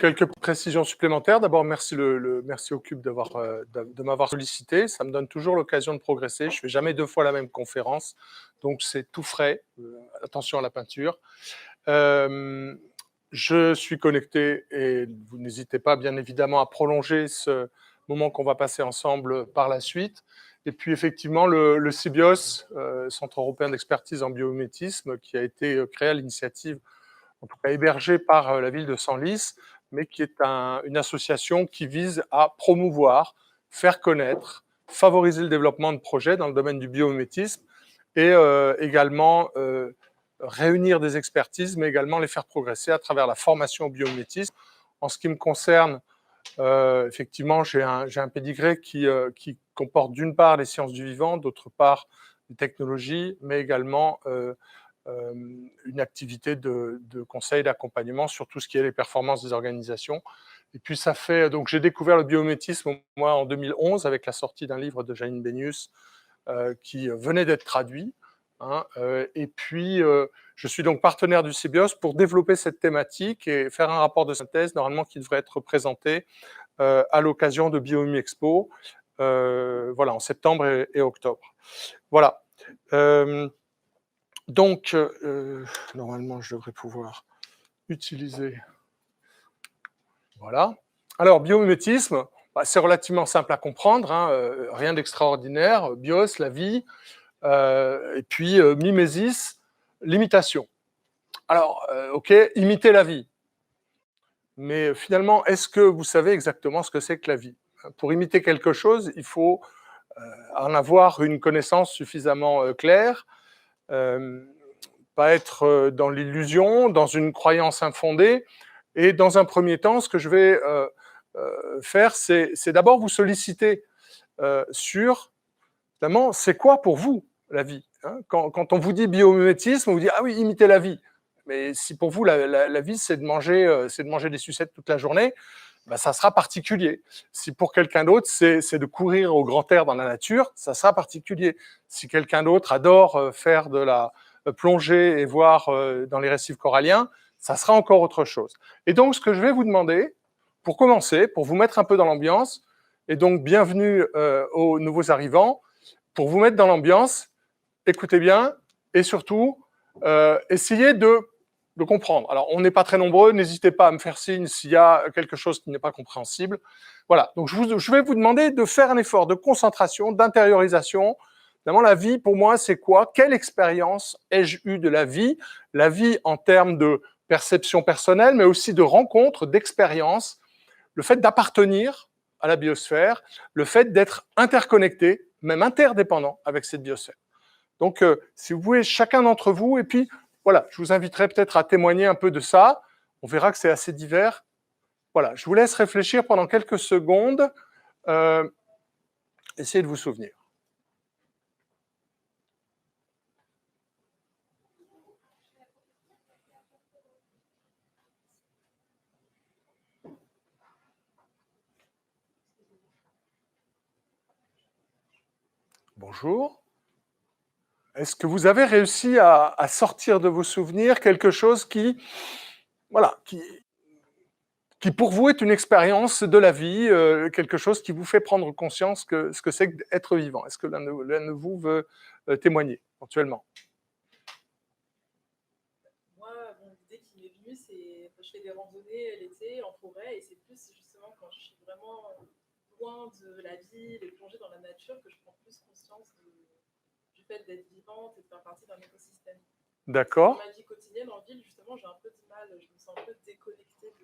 quelques précisions supplémentaires. D'abord, merci, merci au Cube de m'avoir sollicité. Ça me donne toujours l'occasion de progresser. Je ne fais jamais 2 fois la même conférence, donc c'est tout frais. Attention à la peinture. Je suis connecté et vous n'hésitez pas, bien évidemment, à prolonger ce moment qu'on va passer ensemble par la suite. Et puis, effectivement, le CBIOS, Centre européen d'expertise en biomimétisme, qui a été créé à l'initiative, en tout cas hébergé par la ville de Senlis, mais qui est une association qui vise à promouvoir, faire connaître, favoriser le développement de projets dans le domaine du biomimétisme et également réunir des expertises, mais également les faire progresser à travers la formation au biomimétisme. En ce qui me concerne, effectivement, j'ai un pédigré qui comporte d'une part les sciences du vivant, d'autre part les technologies, mais également une activité de conseil, d'accompagnement sur tout ce qui est les performances des organisations. Et puis ça fait, donc j'ai découvert le biomimétisme, moi, en 2011, avec la sortie d'un livre de Janine Benius qui venait d'être traduit. Et puis, je suis donc partenaire du CBIOS pour développer cette thématique et faire un rapport de synthèse, normalement, qui devrait être présenté à l'occasion de Biomime Expo, voilà, en septembre et octobre. Voilà. Donc, normalement, je devrais pouvoir utiliser... Voilà. Alors, biomimétisme, c'est relativement simple à comprendre, rien d'extraordinaire. Bios, la vie, et puis mimésis, l'imitation. Alors, ok, imiter la vie. Mais finalement, est-ce que vous savez exactement ce que c'est que la vie? Pour imiter quelque chose, il faut en avoir une connaissance suffisamment claire, pas être dans l'illusion, dans une croyance infondée. Et dans un premier temps, ce que je vais faire, c'est d'abord vous solliciter sur, notamment, c'est quoi pour vous la vie, quand on vous dit biomimétisme, on vous dit « Ah oui, imitez la vie ». Mais si pour vous, la vie, c'est de manger des sucettes toute la journée, ben, ça sera particulier. Si pour quelqu'un d'autre, c'est de courir au grand air dans la nature, ça sera particulier. Si quelqu'un d'autre adore faire de la plongée et voir dans les récifs coralliens, ça sera encore autre chose. Et donc, ce que je vais vous demander, pour commencer, pour vous mettre un peu dans l'ambiance, et donc bienvenue aux nouveaux arrivants, pour vous mettre dans l'ambiance, écoutez bien, et surtout, essayez de comprendre. Alors, on n'est pas très nombreux, n'hésitez pas à me faire signe s'il y a quelque chose qui n'est pas compréhensible. Voilà, donc je vais vous demander de faire un effort de concentration, d'intériorisation. Évidemment, la vie, pour moi, c'est quoi? Quelle expérience ai-je eue de la vie? La vie en termes de perception personnelle, mais aussi de rencontres, d'expériences, le fait d'appartenir à la biosphère, le fait d'être interconnecté, même interdépendant avec cette biosphère. Donc, si vous pouvez, chacun d'entre vous, et puis, voilà, je vous inviterai peut-être à témoigner un peu de ça. On verra que c'est assez divers. Voilà, je vous laisse réfléchir pendant quelques secondes. Essayez de vous souvenir. Bonjour. Est-ce que vous avez réussi à sortir de vos souvenirs quelque chose qui, voilà, qui pour vous est une expérience de la vie, quelque chose qui vous fait prendre conscience que ce que c'est qu'être vivant? Est-ce que l'un de vous veut témoigner, éventuellement? Moi, bon, l'idée qui m'est venue, c'est je fais des randonnées l'été en forêt, et c'est plus justement quand je suis vraiment loin de la ville et plongée dans la nature que je prends plus conscience du fait d'être vivante et de faire partie d'un écosystème. D'accord. Dans ma vie quotidienne en ville, justement, j'ai un peu de mal, je me sens un peu déconnectée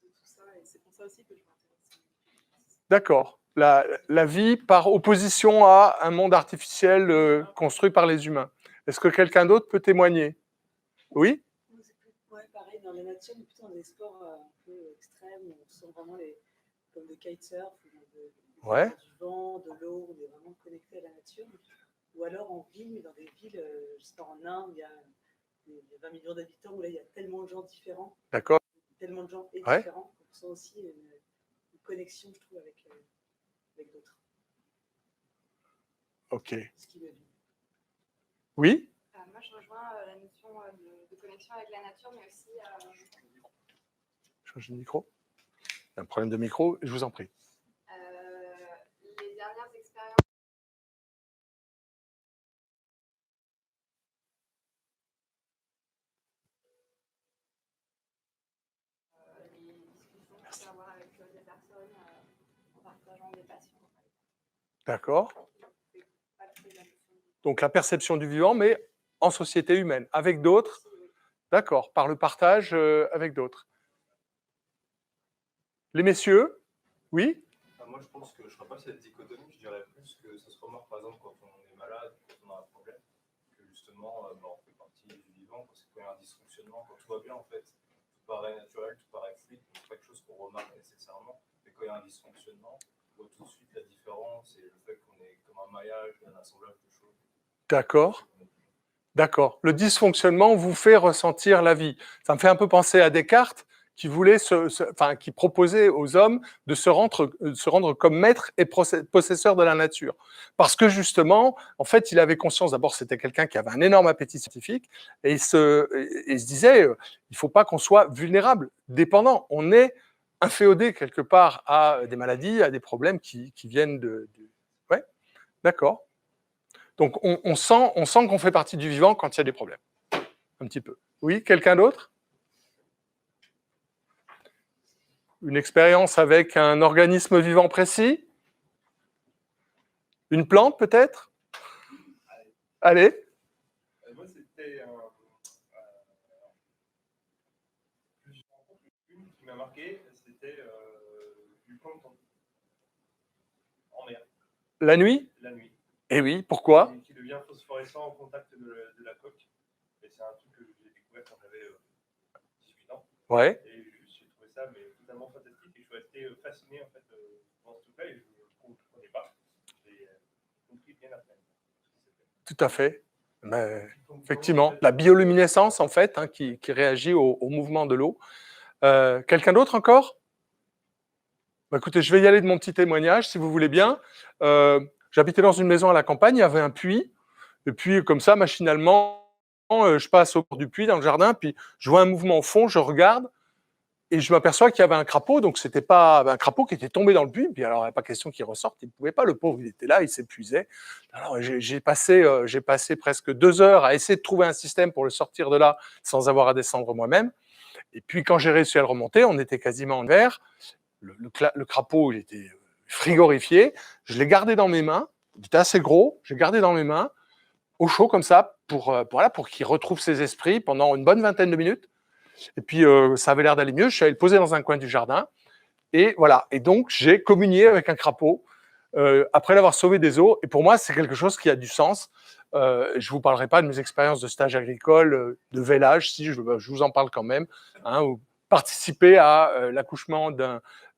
de tout ça, et c'est pour ça aussi que je m'intéresse. D'accord. La vie par opposition à un monde artificiel construit par les humains. Est-ce que quelqu'un d'autre peut témoigner? Oui? Ouais, pareil, dans la nature, mais plutôt dans des sports un peu extrêmes, où on sent vraiment comme le kitesurf, Ouais. du vent, de l'eau, on est vraiment connecté à la nature. Ou alors en ville, mais dans des villes, je sais pas, en Inde, où il y a 20 millions d'habitants, où là, il y a tellement de gens différents. D'accord. Tellement de gens différents, qu'on sent aussi une connexion, je trouve, avec d'autres. Ok. Ce qui m'est venu. Oui? Moi, je rejoins la notion de connexion avec la nature, mais aussi... Changer de micro. Il y a un problème de micro, je vous en prie. Les dernières expériences. Les discussions qu'on peut avoir avec des personnes en partageant des passions. D'accord. Donc la perception du vivant, mais en société humaine, avec d'autres. D'accord, par le partage avec d'autres. Les messieurs, oui? Moi, je pense que je ne ferai pas cette dichotomie. Je dirais plus que ça se remarque, par exemple, quand on est malade, quand on a un problème, que justement, on fait partie du vivant, parce qu'il y a un dysfonctionnement, quand tout va bien, en fait, tout paraît naturel, tout paraît fluide, c'est pas quelque chose qu'on remarque nécessairement, mais quand il y a un dysfonctionnement, on voit tout de suite la différence et le fait qu'on est comme un maillage, un assemblage de choses. D'accord. D'accord. Le dysfonctionnement vous fait ressentir la vie. Ça me fait un peu penser à Descartes, qui voulait qui proposait aux hommes de se rendre comme maître et possesseur de la nature. Parce que justement, en fait, il avait conscience, d'abord, c'était quelqu'un qui avait un énorme appétit scientifique, et il se disait, il ne faut pas qu'on soit vulnérable, dépendant. On est inféodé quelque part à des maladies, à des problèmes qui viennent de... Ouais, d'accord. Donc, on sent qu'on fait partie du vivant quand il y a des problèmes. Un petit peu. Oui, quelqu'un d'autre? Une expérience avec un organisme vivant précis? Une plante, peut-être? Allez. Moi, c'était une qui m'a marqué, c'était du plancton en mer. La nuit? La nuit. Eh oui, pourquoi? Qui devient phosphorescent au contact de la coque. Et c'est un truc que j'ai découvert quand j'avais 18 ans. Ouais. Et j'ai trouvé ça totalement fantastique. Et je suis resté fasciné en fait dans ce truc-là. Et je ne connais pas. J'ai compris bien après. Tout à fait. Mais, effectivement, la bioluminescence, en fait, qui réagit au mouvement de l'eau. Quelqu'un d'autre encore? Bah, écoutez, je vais y aller de mon petit témoignage, si vous voulez bien. J'habitais dans une maison à la campagne, il y avait un puits. Et puis, comme ça, machinalement, je passe au bord du puits, dans le jardin, puis je vois un mouvement au fond, je regarde, et je m'aperçois qu'il y avait un crapaud, donc c'était pas un crapaud qui était tombé dans le puits, puis alors il n'y a pas question qu'il ressorte, il ne pouvait pas, le pauvre, il était là, il s'épuisait. Alors j'ai passé presque 2 heures à essayer de trouver un système pour le sortir de là, sans avoir à descendre moi-même. Et puis quand j'ai réussi à le remonter, on était quasiment en hiver, le crapaud, il était frigorifié, je l'ai gardé dans mes mains, il était assez gros, j'ai gardé dans mes mains, au chaud comme ça, pour qu'il retrouve ses esprits pendant une bonne vingtaine de minutes. Et puis, ça avait l'air d'aller mieux. Je suis allé le poser dans un coin du jardin. Et voilà. Et donc, j'ai communié avec un crapaud après l'avoir sauvé des eaux. Et pour moi, c'est quelque chose qui a du sens. Je ne vous parlerai pas de mes expériences de stage agricole, de vélage, si je vous en parle quand même. Ou participer à l'accouchement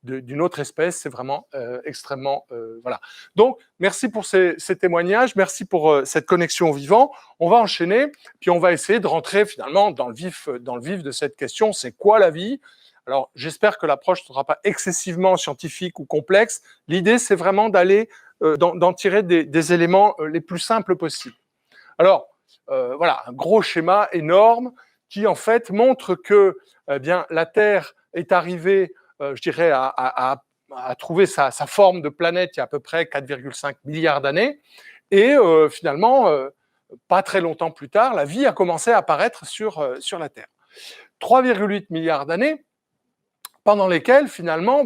d'une autre espèce, c'est vraiment extrêmement... voilà. Donc, merci pour ces témoignages, merci pour cette connexion au vivant. On va enchaîner, puis on va essayer de rentrer finalement dans le vif de cette question, c'est quoi la vie? Alors, j'espère que l'approche ne sera pas excessivement scientifique ou complexe. L'idée, c'est vraiment d'aller d'en tirer des éléments les plus simples possibles. Alors, voilà, un gros schéma énorme qui, en fait, montre que la Terre est arrivée, je dirais, à trouver sa forme de planète il y a à peu près 4,5 milliards d'années. Et finalement, pas très longtemps plus tard, la vie a commencé à apparaître sur la Terre. 3,8 milliards d'années, pendant lesquelles, finalement,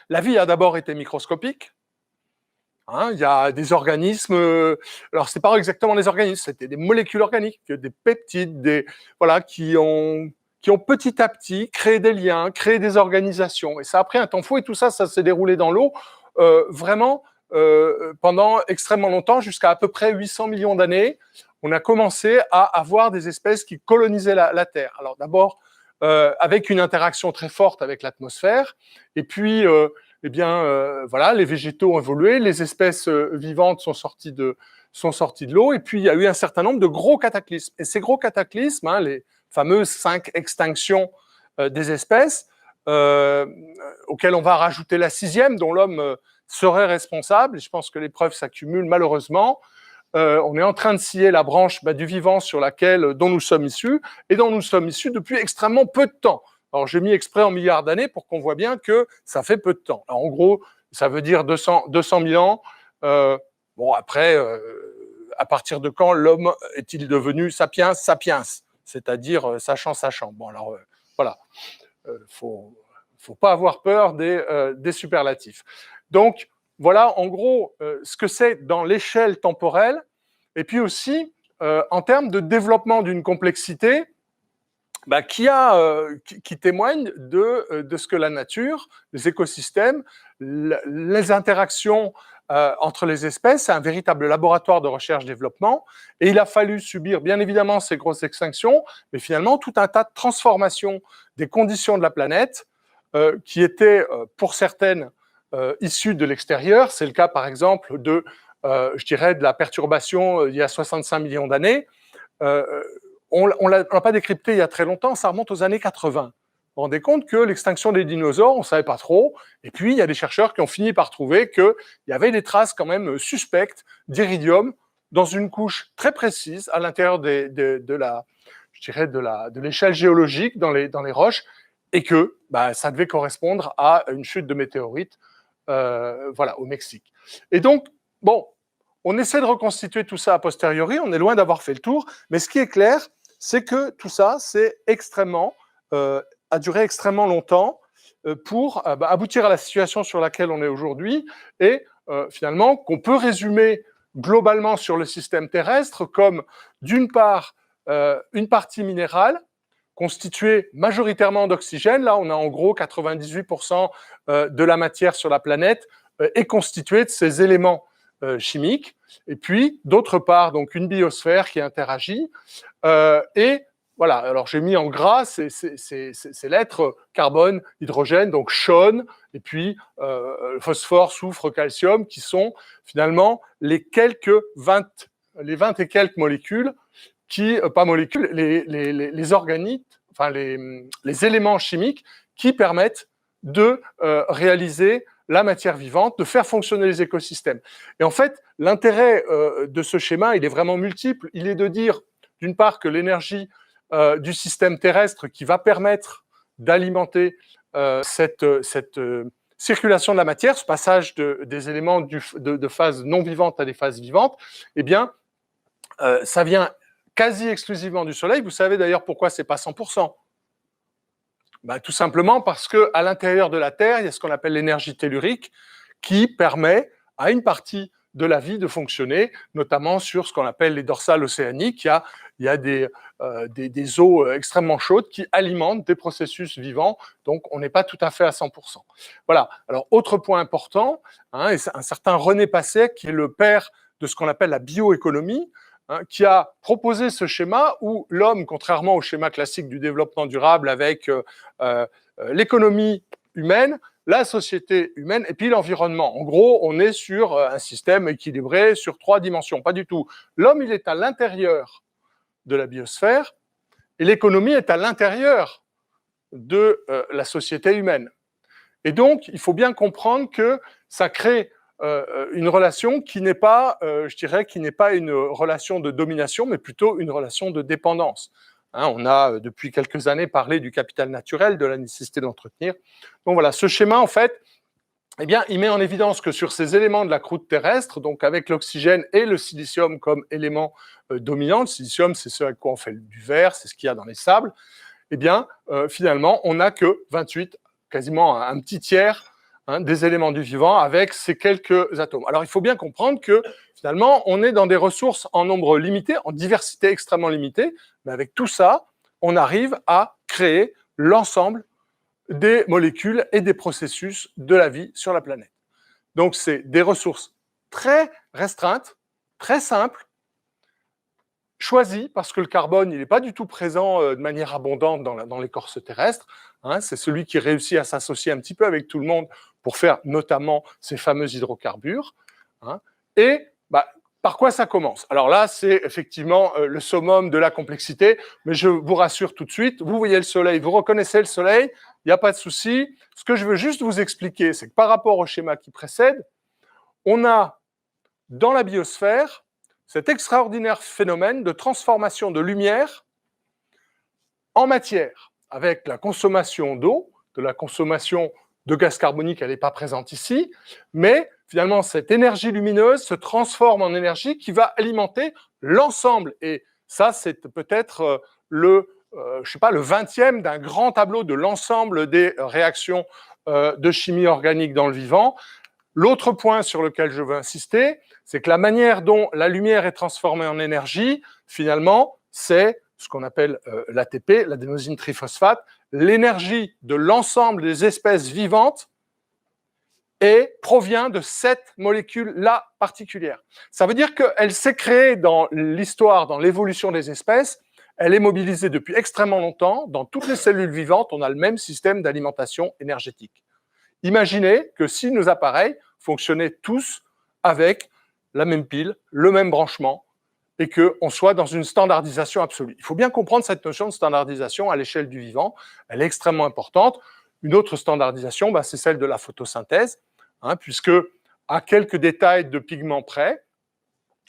la vie a d'abord été microscopique. Il y a des organismes, alors c'est pas exactement des organismes, c'était des molécules organiques, des peptides, qui ont petit à petit créé des liens, créé des organisations. Et ça a pris un temps fou, et tout ça s'est déroulé dans l'eau, vraiment pendant extrêmement longtemps, jusqu'à peu près 800 millions d'années. On a commencé à avoir des espèces qui colonisaient la Terre. Alors d'abord, avec une interaction très forte avec l'atmosphère, et puis... les végétaux ont évolué, les espèces vivantes sont sorties de l'eau, et puis il y a eu un certain nombre de gros cataclysmes. Et ces gros cataclysmes, les fameuses 5 extinctions des espèces, auxquelles on va rajouter la 6e, dont l'homme serait responsable, et je pense que les preuves s'accumulent malheureusement. On est en train de scier la branche du vivant dont nous sommes issus, et dont nous sommes issus depuis extrêmement peu de temps. Alors, j'ai mis exprès en milliards d'années pour qu'on voit bien que ça fait peu de temps. Alors, en gros, ça veut dire 200 000 ans. Bon, après, à partir de quand l'homme est-il devenu sapiens sapiens, c'est-à-dire sachant. Bon, alors, voilà. Faut pas avoir peur des superlatifs. Donc, voilà, en gros, ce que c'est dans l'échelle temporelle, et puis aussi, en termes de développement d'une complexité, qui témoigne de ce que la nature, les écosystèmes, les interactions entre les espèces, c'est un véritable laboratoire de recherche-développement, et il a fallu subir, bien évidemment, ces grosses extinctions, mais finalement, tout un tas de transformations des conditions de la planète, qui étaient, pour certaines, issues de l'extérieur. C'est le cas, par exemple, de la perturbation il y a 65 millions d'années. On ne l'a pas décrypté il y a très longtemps, ça remonte aux années 80. Vous vous rendez compte que l'extinction des dinosaures, on ne savait pas trop, et puis il y a des chercheurs qui ont fini par trouver qu'il y avait des traces quand même suspectes d'iridium dans une couche très précise à l'intérieur de l'échelle géologique dans les roches, et que ça devait correspondre à une chute de météorites au Mexique. Et donc, bon, on essaie de reconstituer tout ça a posteriori, on est loin d'avoir fait le tour, mais ce qui est clair, c'est que tout ça, a duré extrêmement longtemps pour aboutir à la situation sur laquelle on est aujourd'hui, et finalement qu'on peut résumer globalement sur le système terrestre comme, d'une part, une partie minérale constituée majoritairement d'oxygène. Là, on a en gros 98% de la matière sur la planète est constituée de ces éléments chimiques. Et puis, d'autre part, donc une biosphère qui interagit. Et voilà, alors j'ai mis en gras ces lettres carbone, hydrogène, donc chaude, et puis phosphore, soufre, calcium, qui sont finalement les 20 et quelques molécules les organites, enfin les éléments chimiques qui permettent de réaliser la matière vivante, de faire fonctionner les écosystèmes. Et en fait, l'intérêt de ce schéma, il est vraiment multiple. Il est de dire, d'une part, que l'énergie du système terrestre qui va permettre d'alimenter cette circulation de la matière, ce passage des éléments de phases non vivantes à des phases vivantes, eh bien, ça vient quasi exclusivement du Soleil. Vous savez d'ailleurs pourquoi c'est pas 100%. Tout simplement parce qu'à l'intérieur de la Terre, il y a ce qu'on appelle l'énergie tellurique qui permet à une partie de la vie de fonctionner, notamment sur ce qu'on appelle les dorsales océaniques. Il y a des eaux extrêmement chaudes qui alimentent des processus vivants, donc on n'est pas tout à fait à 100%. Voilà. Alors, autre point important, et c'est un certain René Passet, qui est le père de ce qu'on appelle la bioéconomie, qui a proposé ce schéma où l'homme, contrairement au schéma classique du développement durable avec l'économie humaine, la société humaine et puis l'environnement. En gros, on est sur un système équilibré sur 3 dimensions. Pas du tout. L'homme, il est à l'intérieur de la biosphère et l'économie est à l'intérieur de la société humaine. Et donc, il faut bien comprendre que ça crée une relation qui n'est pas, qui n'est pas une relation de domination, mais plutôt une relation de dépendance. On a, depuis quelques années, parlé du capital naturel, de la nécessité d'entretenir. Donc voilà, ce schéma, en fait, eh bien, il met en évidence que sur ces éléments de la croûte terrestre, donc avec l'oxygène et le silicium comme élément dominant, le silicium, c'est ce avec quoi on fait du verre, c'est ce qu'il y a dans les sables, eh bien, finalement, on n'a que 28, quasiment un petit tiers, des éléments du vivant avec ces quelques atomes. Alors, il faut bien comprendre que, finalement, on est dans des ressources en nombre limité, en diversité extrêmement limitée, mais avec tout ça, on arrive à créer l'ensemble des molécules et des processus de la vie sur la planète. Donc, c'est des ressources très restreintes, très simples, choisies, parce que le carbone, il n'est pas du tout présent de manière abondante dans l'écorce terrestre. C'est celui qui réussit à s'associer un petit peu avec tout le monde pour faire notamment ces fameux hydrocarbures. Et par quoi ça commence? Alors là, c'est effectivement le summum de la complexité, mais je vous rassure tout de suite, vous voyez le soleil, vous reconnaissez le soleil, il n'y a pas de souci. Ce que je veux juste vous expliquer, c'est que par rapport au schéma qui précède, on a dans la biosphère cet extraordinaire phénomène de transformation de lumière en matière. avec la consommation d'eau, de la consommation de gaz carbonique, elle n'est pas présente ici, mais finalement, cette énergie lumineuse se transforme en énergie qui va alimenter l'ensemble. Et ça, c'est peut-être le 20e d'un grand tableau de l'ensemble des réactions de chimie organique dans le vivant. L'autre point sur lequel je veux insister, c'est que la manière dont la lumière est transformée en énergie, finalement, c'est ce qu'on appelle l'ATP, l'adénosine triphosphate, l'énergie de l'ensemble des espèces vivantes et provient de cette molécule-là particulière. Ça veut dire qu'elle s'est créée dans l'histoire, dans l'évolution des espèces, elle est mobilisée depuis extrêmement longtemps. Dans toutes les cellules vivantes, on a le même système d'alimentation énergétique. Imaginez que si nos appareils fonctionnaient tous avec la même pile, le même branchement, et qu'on soit dans une standardisation absolue. Il faut bien comprendre cette notion de standardisation à l'échelle du vivant. Elle est extrêmement importante. Une autre standardisation, c'est celle de la photosynthèse, puisque à quelques détails de pigments près,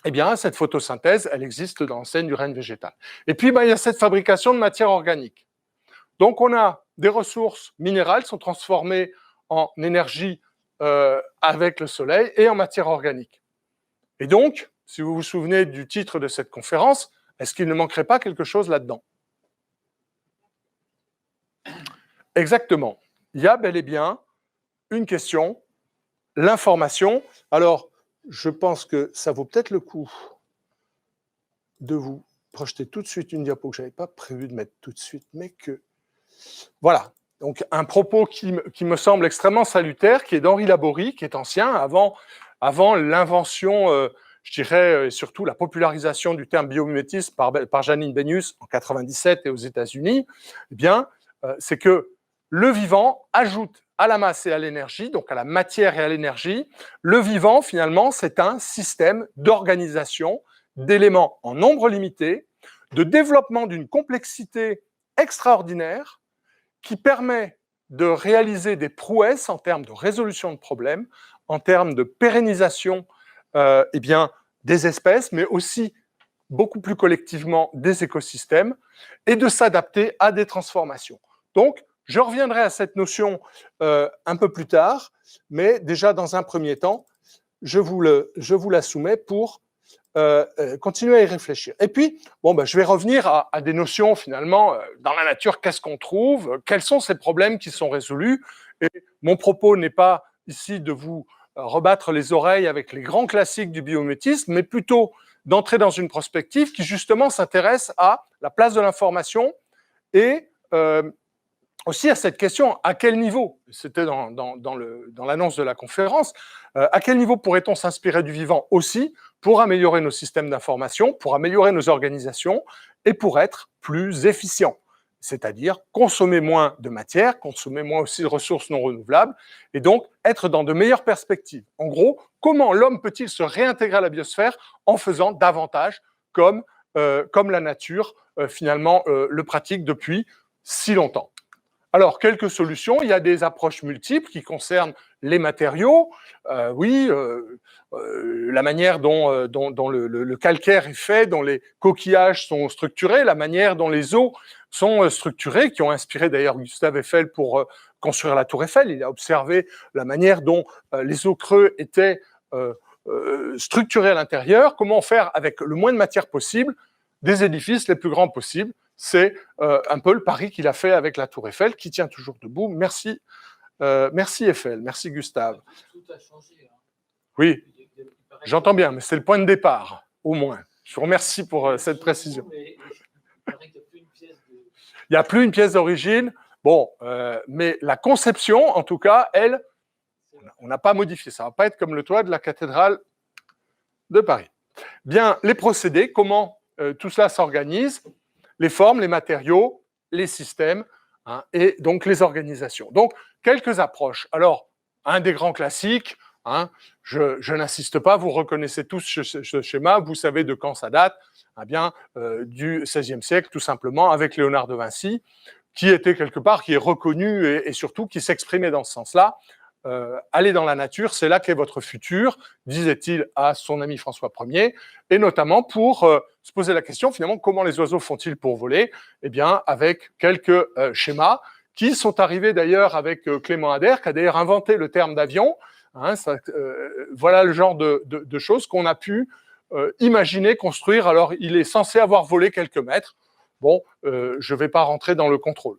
eh bien, cette photosynthèse, elle existe dans l'enseigne du règne végétal. Et puis, il y a cette fabrication de matière organique. Donc, on a des ressources minérales qui sont transformées en énergie avec le soleil et en matière organique. Et donc, si vous vous souvenez du titre de cette conférence, est-ce qu'il ne manquerait pas quelque chose là-dedans? Exactement. Il y a bel et bien une question, l'information. Alors, je pense que ça vaut peut-être le coup de vous projeter tout de suite une diapo que je n'avais pas prévu de mettre tout de suite, mais que... Voilà. Donc, un propos qui me semble extrêmement salutaire, qui est d'Henri Laborie, qui est ancien, avant l'invention, je dirais, surtout la popularisation du terme biomimétisme par Janine Benyus en 97 et aux États-Unis, eh bien, c'est que le vivant ajoute à la masse et à l'énergie, donc à la matière et à l'énergie. Le vivant, finalement, c'est un système d'organisation d'éléments en nombre limité, de développement d'une complexité extraordinaire qui permet de réaliser des prouesses en termes de résolution de problèmes, en termes de pérennisation des espèces, mais aussi beaucoup plus collectivement des écosystèmes, et de s'adapter à des transformations. Donc, je reviendrai à cette notion un peu plus tard, mais déjà dans un premier temps, je vous la soumets pour continuer à y réfléchir. Et puis, je vais revenir à des notions finalement, dans la nature, qu'est-ce qu'on trouve, quels sont ces problèmes qui sont résolus. Et mon propos n'est pas ici de vous rebattre les oreilles avec les grands classiques du biomimétisme, mais plutôt d'entrer dans une prospective qui justement s'intéresse à la place de l'information et aussi à cette question, à quel niveau, c'était dans l'annonce de la conférence, à quel niveau pourrait-on s'inspirer du vivant aussi pour améliorer nos systèmes d'information, pour améliorer nos organisations et pour être plus efficients, c'est-à-dire consommer moins de matière, consommer moins aussi de ressources non renouvelables et donc être dans de meilleures perspectives. En gros, comment l'homme peut-il se réintégrer à la biosphère en faisant davantage comme la nature finalement le pratique depuis si longtemps. Alors, quelques solutions. Il y a des approches multiples qui concernent les matériaux. La manière dont le calcaire est fait, dont les coquillages sont structurés, la manière dont les eaux sont structurées, qui ont inspiré d'ailleurs Gustave Eiffel pour construire la tour Eiffel. Il a observé la manière dont les eaux creux étaient structurées à l'intérieur. Comment faire avec le moins de matière possible des édifices les plus grands possibles. C'est un peu le pari qu'il a fait avec la tour Eiffel, qui tient toujours debout. Merci, merci Eiffel, merci Gustave. Tout a changé. Oui, j'entends bien, mais c'est le point de départ, au moins. Je vous remercie pour cette précision. Il n'y a plus une pièce d'origine. Bon, mais la conception, en tout cas, elle, on n'a pas modifié. Ça ne va pas être comme le toit de la cathédrale de Paris. Bien, les procédés, comment tout cela s'organise, les formes, les matériaux, les systèmes et donc les organisations. Donc, quelques approches. Alors, un des grands classiques, je n'insiste pas, vous reconnaissez tous ce schéma, vous savez de quand ça date, du XVIe siècle, tout simplement, avec Léonard de Vinci, qui était quelque part, qui est reconnu et surtout qui s'exprimait dans ce sens-là, allez dans la nature, c'est là qu'est votre futur, disait-il à son ami François Ier, et notamment pour se poser la question, finalement, comment les oiseaux font-ils pour voler? Eh bien, avec quelques schémas qui sont arrivés d'ailleurs avec Clément Ader, qui a d'ailleurs inventé le terme d'avion. Hein, voilà le genre de choses qu'on a pu imaginer, construire. Alors, il est censé avoir volé quelques mètres. Bon, je ne vais pas rentrer dans le contrôle.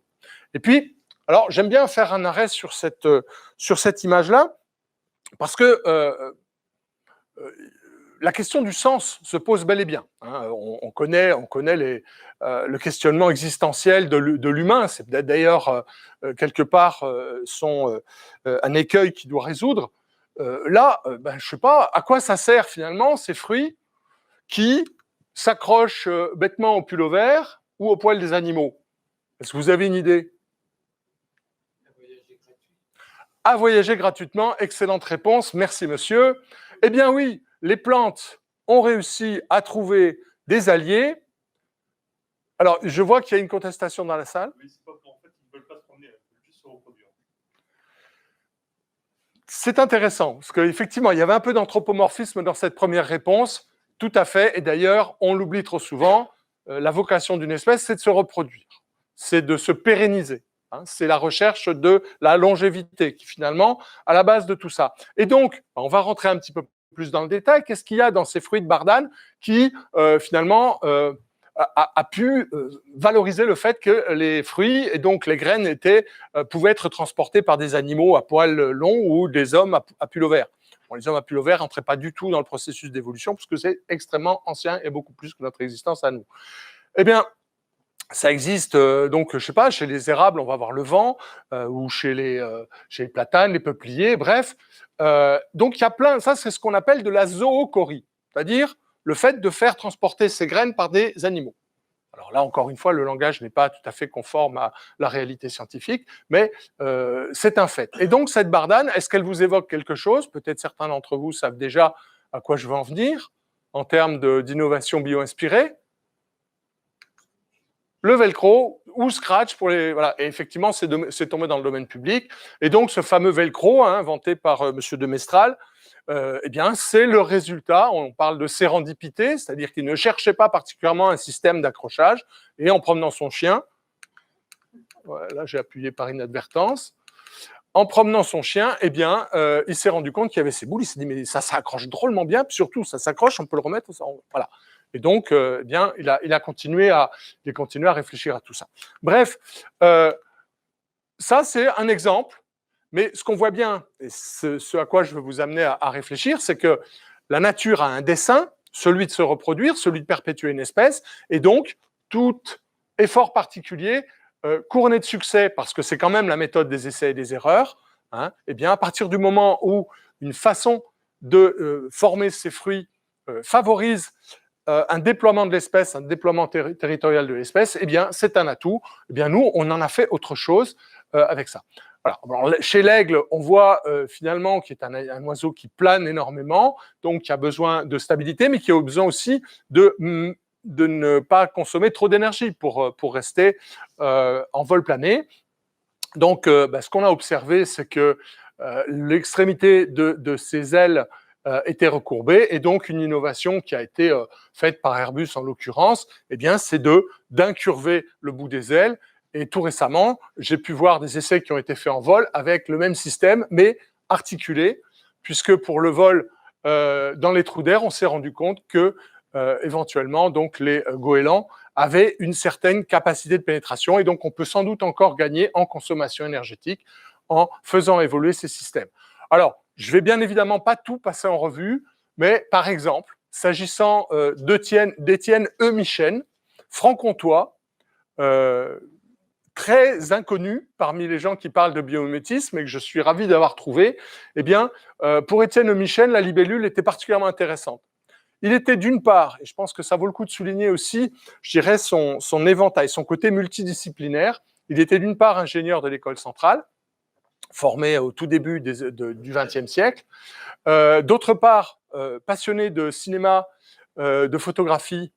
Et puis, alors, j'aime bien faire un arrêt sur cette image-là, parce que la question du sens se pose bel et bien. Hein. On connaît le questionnement existentiel de l'humain. C'est d'ailleurs, quelque part, un écueil qu'il doit résoudre. Là, je ne sais pas, à quoi ça sert finalement, ces fruits qui s'accrochent bêtement au pullover ou au poil des animaux? Est-ce que vous avez une idée? À voyager gratuitement, excellente réponse, merci monsieur. Eh bien oui, les plantes ont réussi à trouver des alliés. Alors, je vois qu'il y a une contestation dans la salle. Oui, c'est pas qu'en fait, ils ne veulent pas se promener, ils veulent juste se reproduire. C'est intéressant, parce qu'effectivement, il y avait un peu d'anthropomorphisme dans cette première réponse, tout à fait, et d'ailleurs, on l'oublie trop souvent, la vocation d'une espèce, c'est de se reproduire, c'est de se pérenniser. Hein, c'est la recherche de la longévité qui, finalement, à la base de tout ça. Et donc, on va rentrer un petit peu plus dans le détail. Qu'est-ce qu'il y a dans ces fruits de bardane qui, finalement, a pu valoriser le fait que les fruits et donc les graines pouvaient être transportés par des animaux à poils longs ou des hommes à pullover. Bon, les hommes à pullover n'entraient pas du tout dans le processus d'évolution parce que c'est extrêmement ancien et beaucoup plus que notre existence à nous. Eh bien, ça existe donc, je sais pas, chez les érables, on va avoir le vent, ou chez les platanes, les peupliers, bref. Donc il y a plein, ça c'est ce qu'on appelle de la zoochorie, c'est-à-dire le fait de faire transporter ces graines par des animaux. Alors là, encore une fois, le langage n'est pas tout à fait conforme à la réalité scientifique, mais c'est un fait. Et donc cette bardane, est-ce qu'elle vous évoque quelque chose? Peut-être certains d'entre vous savent déjà à quoi je veux en venir en termes d'innovation bio-inspirée. Le velcro ou Scratch pour les voilà. Et effectivement, c'est tombé dans le domaine public. Et donc, ce fameux velcro inventé par Monsieur de Mestral, eh bien, c'est le résultat. On parle de sérendipité, c'est-à-dire qu'il ne cherchait pas particulièrement un système d'accrochage. Et en promenant son chien, voilà, j'ai appuyé par inadvertance. En promenant son chien, eh bien, il s'est rendu compte qu'il y avait ces boules. Il s'est dit, mais ça s'accroche drôlement bien. Puis surtout, ça s'accroche, on peut le remettre. Voilà. Et donc, eh bien, il a continué à réfléchir à tout ça. Bref, ça, c'est un exemple. Mais ce qu'on voit bien, et ce à quoi je veux vous amener à réfléchir, c'est que la nature a un dessein, celui de se reproduire, celui de perpétuer une espèce. Et donc, tout effort particulier couronné de succès, parce que c'est quand même la méthode des essais et des erreurs, eh bien, à partir du moment où une façon de former ces fruits favorise un déploiement de l'espèce, un déploiement territorial de l'espèce, eh bien, c'est un atout. Eh bien, nous, on en a fait autre chose avec ça. Voilà. Alors, chez l'aigle, on voit finalement qu'il est un oiseau qui plane énormément, donc qui a besoin de stabilité, mais qui a besoin aussi de ne pas consommer trop d'énergie pour rester en vol plané. Donc, ce qu'on a observé, c'est que l'extrémité de ses ailes était recourbée, et donc une innovation qui a été faite par Airbus en l'occurrence, eh bien, c'est d'incurver le bout des ailes. Et tout récemment, j'ai pu voir des essais qui ont été faits en vol avec le même système, mais articulé, puisque pour le vol dans les trous d'air, on s'est rendu compte que éventuellement, donc les goélands avaient une certaine capacité de pénétration, et donc on peut sans doute encore gagner en consommation énergétique en faisant évoluer ces systèmes. Alors, je vais bien évidemment pas tout passer en revue, mais par exemple, s'agissant d'Étienne E. Michen, franc-comtois, très inconnu parmi les gens qui parlent de biomimétisme et que je suis ravi d'avoir trouvé, eh bien, pour Étienne E. Michen, la libellule était particulièrement intéressante. Il était d'une part, et je pense que ça vaut le coup de souligner aussi, je dirais, son éventail, son côté multidisciplinaire. Il était d'une part ingénieur de l'école centrale, formé au tout début du XXe siècle. D'autre part, passionné de cinéma, de photographie,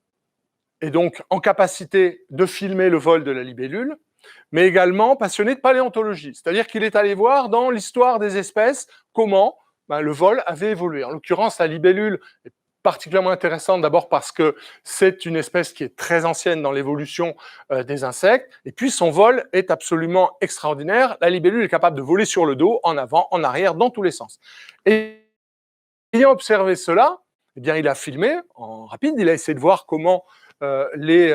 et donc en capacité de filmer le vol de la libellule. mais également passionné de paléontologie. C'est-à-dire qu'il est allé voir dans l'histoire des espèces comment le vol avait évolué. En l'occurrence, la libellule est particulièrement intéressante d'abord parce que c'est une espèce qui est très ancienne dans l'évolution des insectes, et puis son vol est absolument extraordinaire. La libellule est capable de voler sur le dos, en avant, en arrière, dans tous les sens. Et ayant observé cela, eh bien, il a filmé en rapide, il a essayé de voir comment les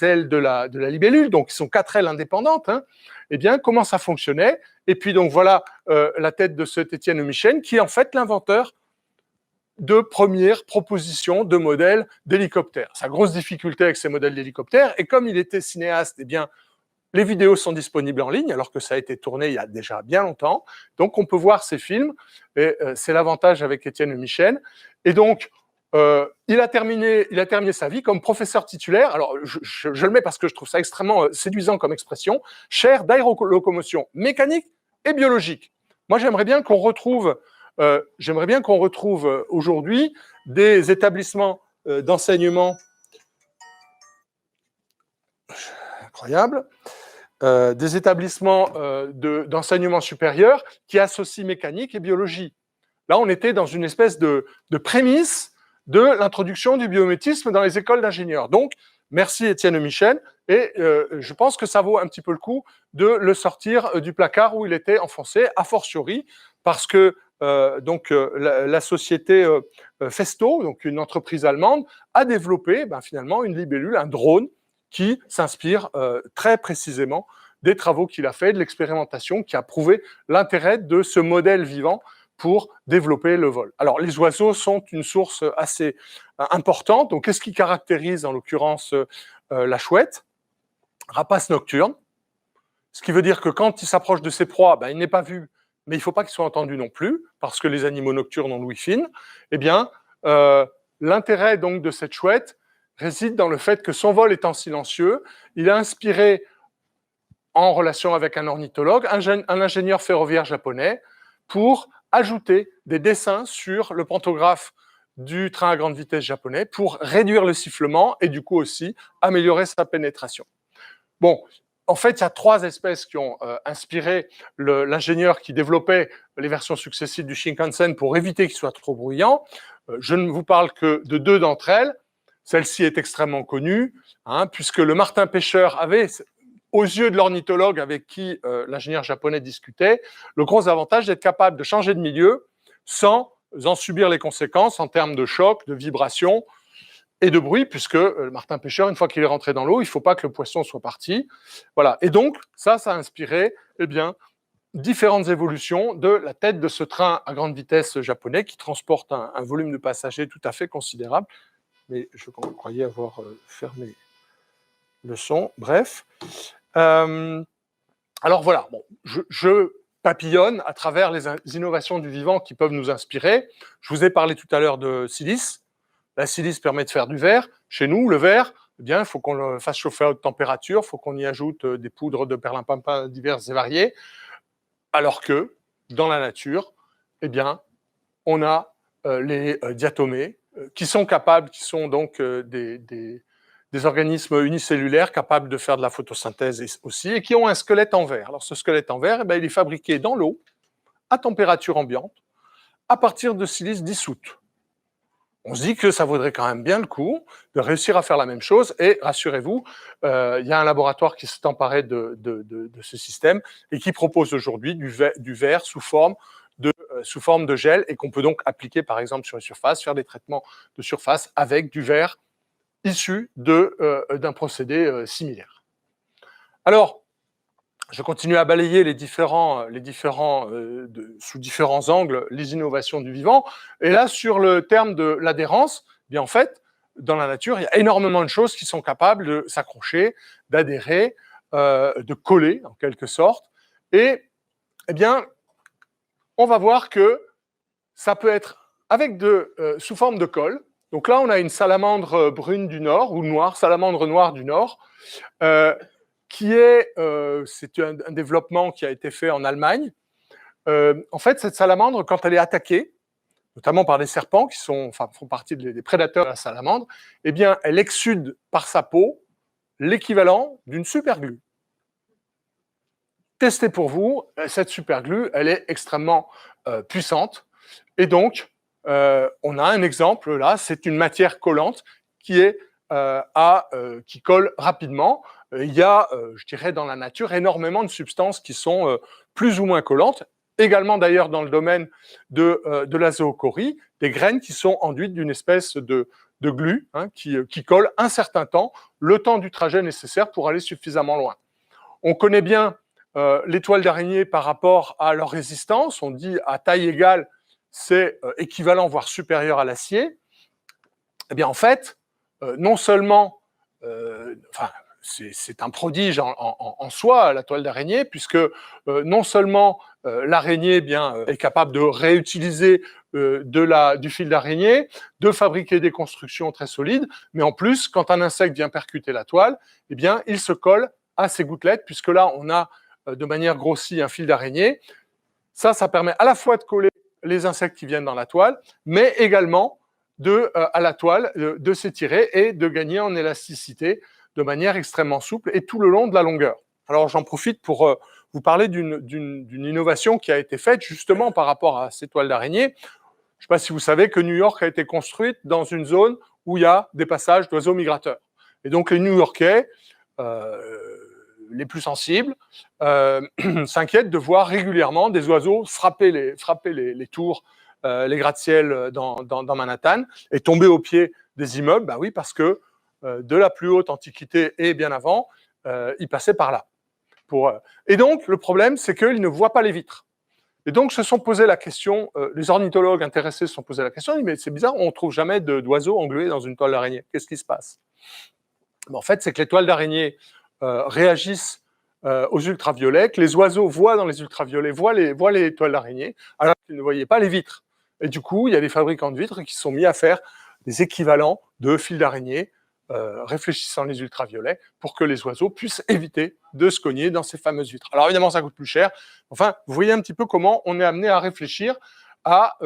ailes de la libellule, donc qui sont 4 ailes indépendantes, eh bien, comment ça fonctionnait. Et puis donc voilà la tête de cet Étienne Michel, qui est en fait l'inventeur de premières propositions de modèles d'hélicoptères. Sa grosse difficulté avec ces modèles d'hélicoptères, et comme il était cinéaste, eh bien, les vidéos sont disponibles en ligne, alors que ça a été tourné il y a déjà bien longtemps. Donc, on peut voir ces films, et c'est l'avantage avec Étienne Michel. Et donc, il a terminé sa vie comme professeur titulaire. Alors, je le mets parce que je trouve ça extrêmement séduisant comme expression. Chaire d'aérolocomotion mécanique et biologique. Moi, j'aimerais bien qu'on retrouve aujourd'hui des établissements d'enseignement incroyables, des établissements d'enseignement supérieur qui associent mécanique et biologie. Là, on était dans une espèce de prémisse de l'introduction du biométisme dans les écoles d'ingénieurs. Donc, merci Étienne Michel, et je pense que ça vaut un petit peu le coup de le sortir du placard où il était enfoncé, a fortiori, parce que la société Festo, donc une entreprise allemande, a développé finalement une libellule, un drone, qui s'inspire très précisément des travaux qu'il a fait, de l'expérimentation qui a prouvé l'intérêt de ce modèle vivant pour développer le vol. Alors, les oiseaux sont une source assez importante. Donc, qu'est-ce qui caractérise, en l'occurrence, la chouette? Rapace nocturne, ce qui veut dire que quand il s'approche de ses proies, il n'est pas vu, mais il ne faut pas qu'il soit entendu non plus, parce que les animaux nocturnes ont l'ouïe fine. Eh bien, l'intérêt donc de cette chouette réside dans le fait que son vol étant silencieux, il a inspiré, en relation avec un ornithologue, un ingénieur ferroviaire japonais, pour ajouter des dessins sur le pantographe du train à grande vitesse japonais pour réduire le sifflement et du coup aussi améliorer sa pénétration. Bon, en fait, il y a 3 espèces qui ont inspiré l'ingénieur qui développait les versions successives du Shinkansen pour éviter qu'il soit trop bruyant. Je ne vous parle que de 2 d'entre elles. Celle-ci est extrêmement connue, puisque le martin pêcheur avait, aux yeux de l'ornithologue avec qui l'ingénieur japonais discutait, le gros avantage d'être capable de changer de milieu sans en subir les conséquences en termes de choc, de vibration et de bruit, puisque le martin pêcheur, une fois qu'il est rentré dans l'eau, il ne faut pas que le poisson soit parti. Voilà. Et donc, ça a inspiré différentes évolutions de la tête de ce train à grande vitesse japonais qui transporte un volume de passagers tout à fait considérable. Mais je croyais avoir fermé le son. Bref. Alors voilà, je papillonne à travers les innovations du vivant qui peuvent nous inspirer. Je vous ai parlé tout à l'heure de silice. La silice permet de faire du verre. Chez nous, le verre, il faut qu'on le fasse chauffer à haute température, il faut qu'on y ajoute des poudres de perlimpinpin diverses et variées, alors que dans la nature, on a les diatomées qui sont donc des organismes unicellulaires capables de faire de la photosynthèse aussi, et qui ont un squelette en verre. Alors ce squelette en verre, il est fabriqué dans l'eau, à température ambiante, à partir de silice dissoute. On se dit que ça vaudrait quand même bien le coup de réussir à faire la même chose, et rassurez-vous, il y a un laboratoire qui s'est emparé de ce système, et qui propose aujourd'hui du verre sous forme de gel, et qu'on peut donc appliquer par exemple sur les surfaces, faire des traitements de surface avec du verre issu d'un procédé similaire. Alors, je continue à balayer sous différents angles les innovations du vivant. Et là, sur le terme de l'adhérence, en fait, dans la nature, il y a énormément de choses qui sont capables de s'accrocher, d'adhérer, de coller en quelque sorte. Et on va voir que ça peut être sous forme de colle. Donc là, on a une salamandre brune du Nord, ou noire, salamandre noire du Nord, c'est un développement qui a été fait en Allemagne. En fait, cette salamandre, quand elle est attaquée, notamment par des serpents qui font partie des prédateurs de la salamandre, elle exsude par sa peau l'équivalent d'une superglue. testez pour vous, cette superglue, elle est extrêmement puissante. Et donc, on a un exemple là, c'est une matière collante qui est qui colle rapidement. Il y a, je dirais, dans la nature, énormément de substances qui sont plus ou moins collantes. Également, d'ailleurs, dans le domaine de la zoochorie, des graines qui sont enduites d'une espèce de glu qui colle un certain temps, le temps du trajet nécessaire pour aller suffisamment loin. On connaît bien les toiles d'araignée par rapport à leur résistance. On dit à taille égale, c'est équivalent, voire supérieur à l'acier. Eh bien, en fait, non seulement, c'est un prodige en soi, la toile d'araignée, puisque non seulement l'araignée est capable de réutiliser du fil d'araignée, de fabriquer des constructions très solides, mais en plus, quand un insecte vient percuter la toile, eh bien, il se colle à ces gouttelettes, puisque là, on a de manière grossie un fil d'araignée. Ça permet à la fois de coller les insectes qui viennent dans la toile, mais également à la toile de s'étirer et de gagner en élasticité de manière extrêmement souple et tout le long de la longueur. Alors j'en profite pour vous parler d'une innovation qui a été faite justement par rapport à ces toiles d'araignée. Je ne sais pas si vous savez que New York a été construite dans une zone où il y a des passages d'oiseaux migrateurs. Et donc les New-Yorkais, les plus sensibles, s'inquiètent de voir régulièrement des oiseaux frapper les tours, les gratte-ciel dans Manhattan et tomber au pied des immeubles. Oui, parce que de la plus haute antiquité et bien avant, ils passaient par là. Et donc, le problème, c'est qu'ils ne voient pas les vitres. Et donc, se sont posé la question, les ornithologues intéressés se sont posé la question, mais c'est bizarre, on ne trouve jamais d'oiseaux englués dans une toile d'araignée. Qu'est-ce qui se passe? En fait, c'est que les toiles d'araignée réagissent aux ultraviolets, que les oiseaux voient dans les ultraviolets, voient les toiles d'araignée, alors qu'ils ne voyaient pas les vitres. Et du coup, il y a des fabricants de vitres qui se sont mis à faire des équivalents de fils d'araignée réfléchissant les ultraviolets pour que les oiseaux puissent éviter de se cogner dans ces fameuses vitres. Alors évidemment, ça coûte plus cher. Enfin, vous voyez un petit peu comment on est amené à réfléchir à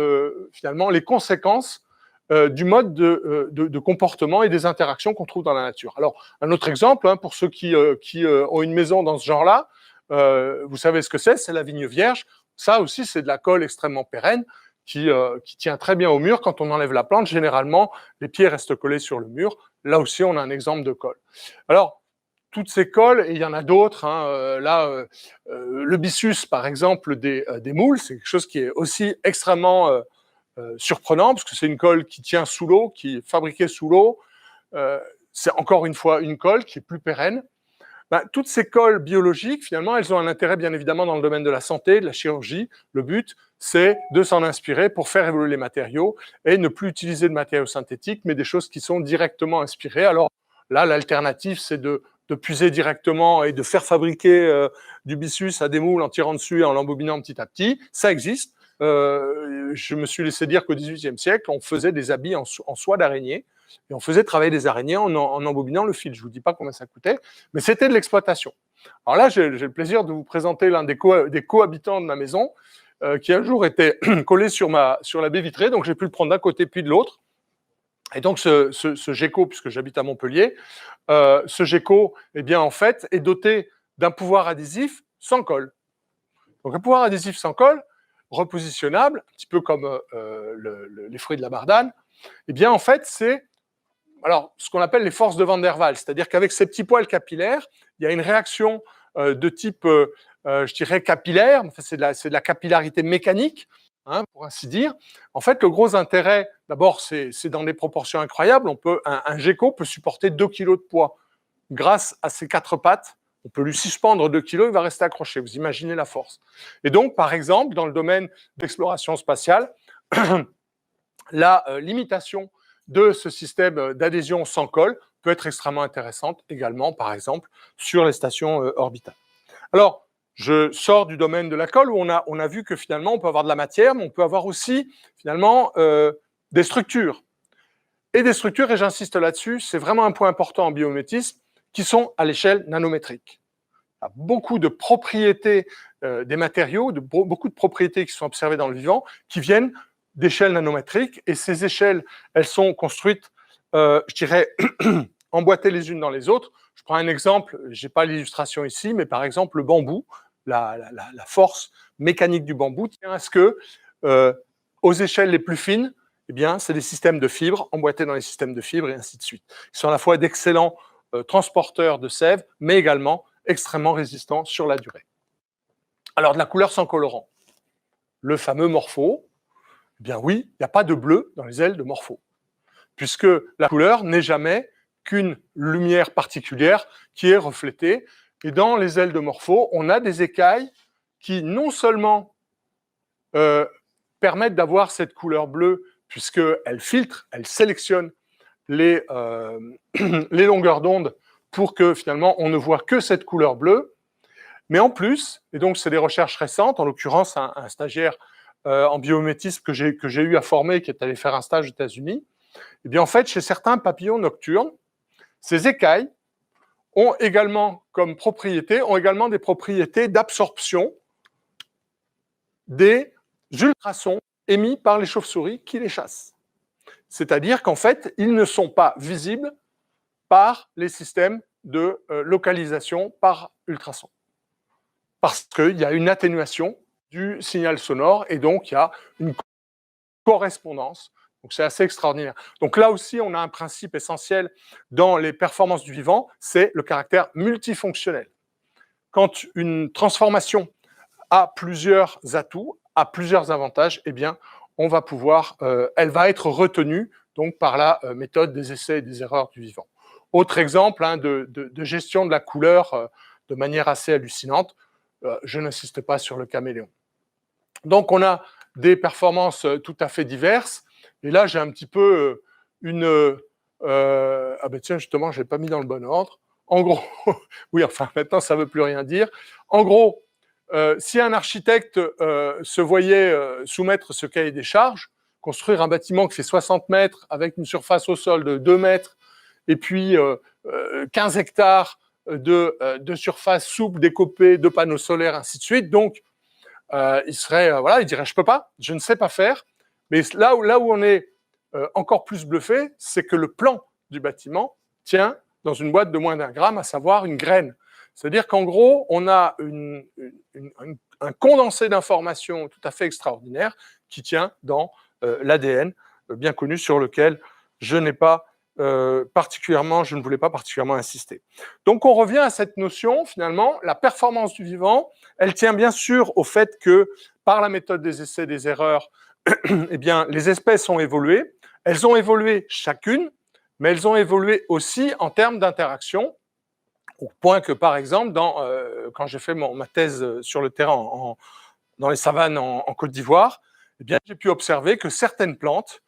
finalement les conséquences du mode de comportement et des interactions qu'on trouve dans la nature. Alors, un autre exemple, pour ceux qui ont une maison dans ce genre-là, vous savez ce que c'est la vigne vierge. Ça aussi, c'est de la colle extrêmement pérenne qui tient très bien au mur. Quand on enlève la plante, généralement, les pieds restent collés sur le mur. Là aussi, on a un exemple de colle. Alors, toutes ces colles, et il y en a d'autres, le byssus, par exemple, des moules, c'est quelque chose qui est aussi extrêmement surprenant, parce que c'est une colle qui tient sous l'eau, qui est fabriquée sous l'eau. C'est encore une fois une colle qui est plus pérenne. Toutes ces colles biologiques, finalement, elles ont un intérêt, bien évidemment, dans le domaine de la santé, de la chirurgie. Le but, c'est de s'en inspirer pour faire évoluer les matériaux et ne plus utiliser de matériaux synthétiques, mais des choses qui sont directement inspirées. Alors là, l'alternative, c'est de puiser directement et de faire fabriquer du byssus à des moules en tirant dessus et en l'embobinant petit à petit. Ça existe. Je me suis laissé dire qu'au XVIIIe siècle, on faisait des habits en soie d'araignée et on faisait travailler des araignées en embobinant le fil. Je ne vous dis pas combien ça coûtait, mais c'était de l'exploitation. Alors là, j'ai le plaisir de vous présenter l'un des cohabitants de ma maison qui un jour était collé sur la baie vitrée, donc j'ai pu le prendre d'un côté puis de l'autre. Et donc ce gecko, puisque j'habite à Montpellier, ce gecko, eh bien en fait, est doté d'un pouvoir adhésif sans colle. Donc un pouvoir adhésif sans colle, repositionnable, un petit peu comme les fruits de la bardane, eh bien en fait c'est ce qu'on appelle les forces de Van der Waals, c'est-à-dire qu'avec ces petits poils capillaires, il y a une réaction de type, je dirais, capillaire, enfin, c'est de la capillarité mécanique, pour ainsi dire. En fait, le gros intérêt, d'abord, c'est dans des proportions incroyables. Un gecko peut supporter 2 kg de poids. Grâce à ses 4 pattes, on peut lui suspendre 2 kg, il va rester accroché. Vous imaginez la force. Et donc, par exemple, dans le domaine d'exploration spatiale, la limitation de ce système d'adhésion sans colle peut être extrêmement intéressante également, par exemple, sur les stations orbitales. Alors, je sors du domaine de la colle où on a vu que finalement, on peut avoir de la matière, mais on peut avoir aussi finalement des structures. Et des structures, et j'insiste là-dessus, c'est vraiment un point important en biomimétisme, qui sont à l'échelle nanométrique. Il y a beaucoup de propriétés des matériaux, beaucoup de propriétés qui sont observées dans le vivant, qui viennent d'échelles nanométriques, et ces échelles, elles sont construites, je dirais, emboîtées les unes dans les autres. Je prends un exemple, je n'ai pas l'illustration ici, mais par exemple le bambou, la force mécanique du bambou tient à ce que, aux échelles les plus fines, eh bien, c'est des systèmes de fibres, emboîtés dans les systèmes de fibres, et ainsi de suite. Ils sont à la fois d'excellents transporteurs de sève, mais également extrêmement résistants sur la durée. Alors, de la couleur sans colorant. Le fameux morpho, eh bien oui, il n'y a pas de bleu dans les ailes de morpho, puisque la couleur n'est jamais qu'une lumière particulière qui est reflétée. Et dans les ailes de morpho, on a des écailles qui non seulement permettent d'avoir cette couleur bleue, puisqu'elles filtrent, elles sélectionnent les longueurs d'onde pour que finalement on ne voit que cette couleur bleue, mais en plus, et donc c'est des recherches récentes, en l'occurrence un stagiaire en biomimétisme que j'ai eu à former, qui est allé faire un stage aux États-Unis, eh bien en fait, chez certains papillons nocturnes, ces écailles ont également des propriétés d'absorption des ultrasons émis par les chauves-souris qui les chassent. C'est-à-dire qu'en fait, ils ne sont pas visibles par les systèmes de localisation par ultrasons. Parce qu'il y a une atténuation du signal sonore et donc il y a une correspondance. Donc c'est assez extraordinaire. Donc là aussi, on a un principe essentiel dans les performances du vivant, c'est le caractère multifonctionnel. Quand une transformation a plusieurs atouts, a plusieurs avantages, eh bien, elle va être retenue donc par la méthode des essais et des erreurs du vivant. Autre exemple de gestion de la couleur de manière assez hallucinante, je n'insiste pas sur le caméléon. Donc on a des performances tout à fait diverses, et là j'ai un petit peu ah ben tiens, justement, je ne l'ai pas mis dans le bon ordre. En gros, oui, enfin maintenant ça ne veut plus rien dire. En gros, si un architecte se voyait soumettre ce cahier des charges, construire un bâtiment qui fait 60 mètres avec une surface au sol de 2 mètres et puis 15 hectares de surface souple, découpée, de panneaux solaires, ainsi de suite, donc il dirait je peux pas, je ne sais pas faire. Mais là où on est encore plus bluffé, c'est que le plan du bâtiment tient dans une boîte de moins d'1 gramme, à savoir une graine. C'est-à-dire qu'en gros, on a un condensé d'informations tout à fait extraordinaire qui tient dans l'ADN bien connu sur lequel je ne voulais pas particulièrement insister. Donc on revient à cette notion, finalement, la performance du vivant, elle tient bien sûr au fait que par la méthode des essais et des erreurs, eh bien, les espèces ont évolué. Elles ont évolué chacune, mais elles ont évolué aussi en termes d'interaction, au point que, par exemple, quand j'ai fait ma thèse sur le terrain dans les savanes en Côte d'Ivoire, eh bien, j'ai pu observer que certaines plantes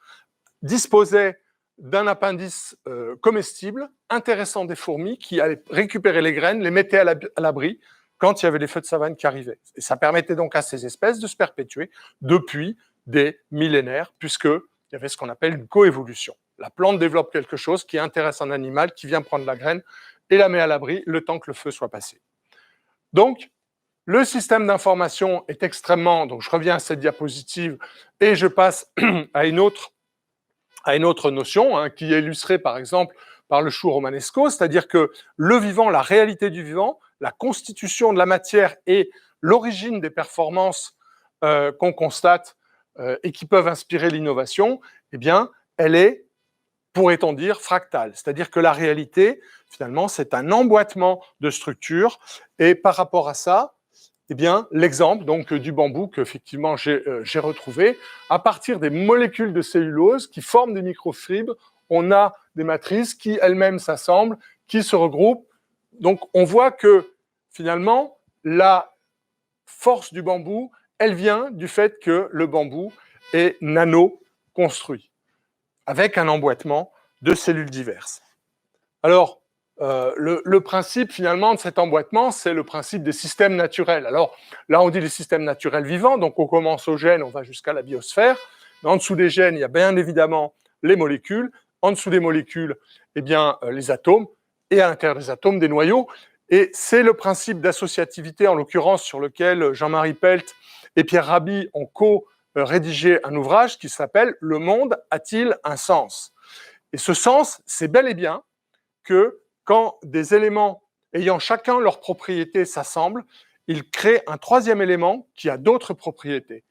disposaient d'un appendice comestible intéressant des fourmis qui allaient récupérer les graines, les mettaient à l'abri quand il y avait les feux de savane qui arrivaient. Et ça permettait donc à ces espèces de se perpétuer depuis des millénaires, puisqu'il y avait ce qu'on appelle une coévolution. La plante développe quelque chose qui intéresse un animal qui vient prendre la graine et la met à l'abri le temps que le feu soit passé. Donc, le système d'information est extrêmement... Donc, je reviens à cette diapositive et je passe à une autre notion qui est illustrée, par exemple, par le chou romanesco, c'est-à-dire que le vivant, la réalité du vivant, la constitution de la matière et l'origine des performances qu'on constate et qui peuvent inspirer l'innovation, eh bien, elle est, pourrait-on dire, fractale. C'est-à-dire que la réalité, finalement, c'est un emboîtement de structures. Et par rapport à ça, eh bien, l'exemple donc du bambou qu'effectivement j'ai retrouvé, à partir des molécules de cellulose qui forment des microfibres, on a des matrices qui elles-mêmes s'assemblent, qui se regroupent. Donc, on voit que finalement, la force du bambou, elle vient du fait que le bambou est nano-construit, avec un emboîtement de cellules diverses. Alors, le principe finalement de cet emboîtement, c'est le principe des systèmes naturels. Alors là, on dit les systèmes naturels vivants, donc on commence aux gènes, on va jusqu'à la biosphère. Mais en dessous des gènes, il y a bien évidemment les molécules. En dessous des molécules, eh bien, les atomes, et à l'intérieur des atomes, des noyaux. Et c'est le principe d'associativité, en l'occurrence, sur lequel Jean-Marie Pelt et Pierre Rabhi ont co-rédigé un ouvrage qui s'appelle « Le monde a-t-il un sens ?» Et ce sens, c'est bel et bien que quand des éléments ayant chacun leurs propriétés s'assemblent, il crée un troisième élément qui a d'autres propriétés,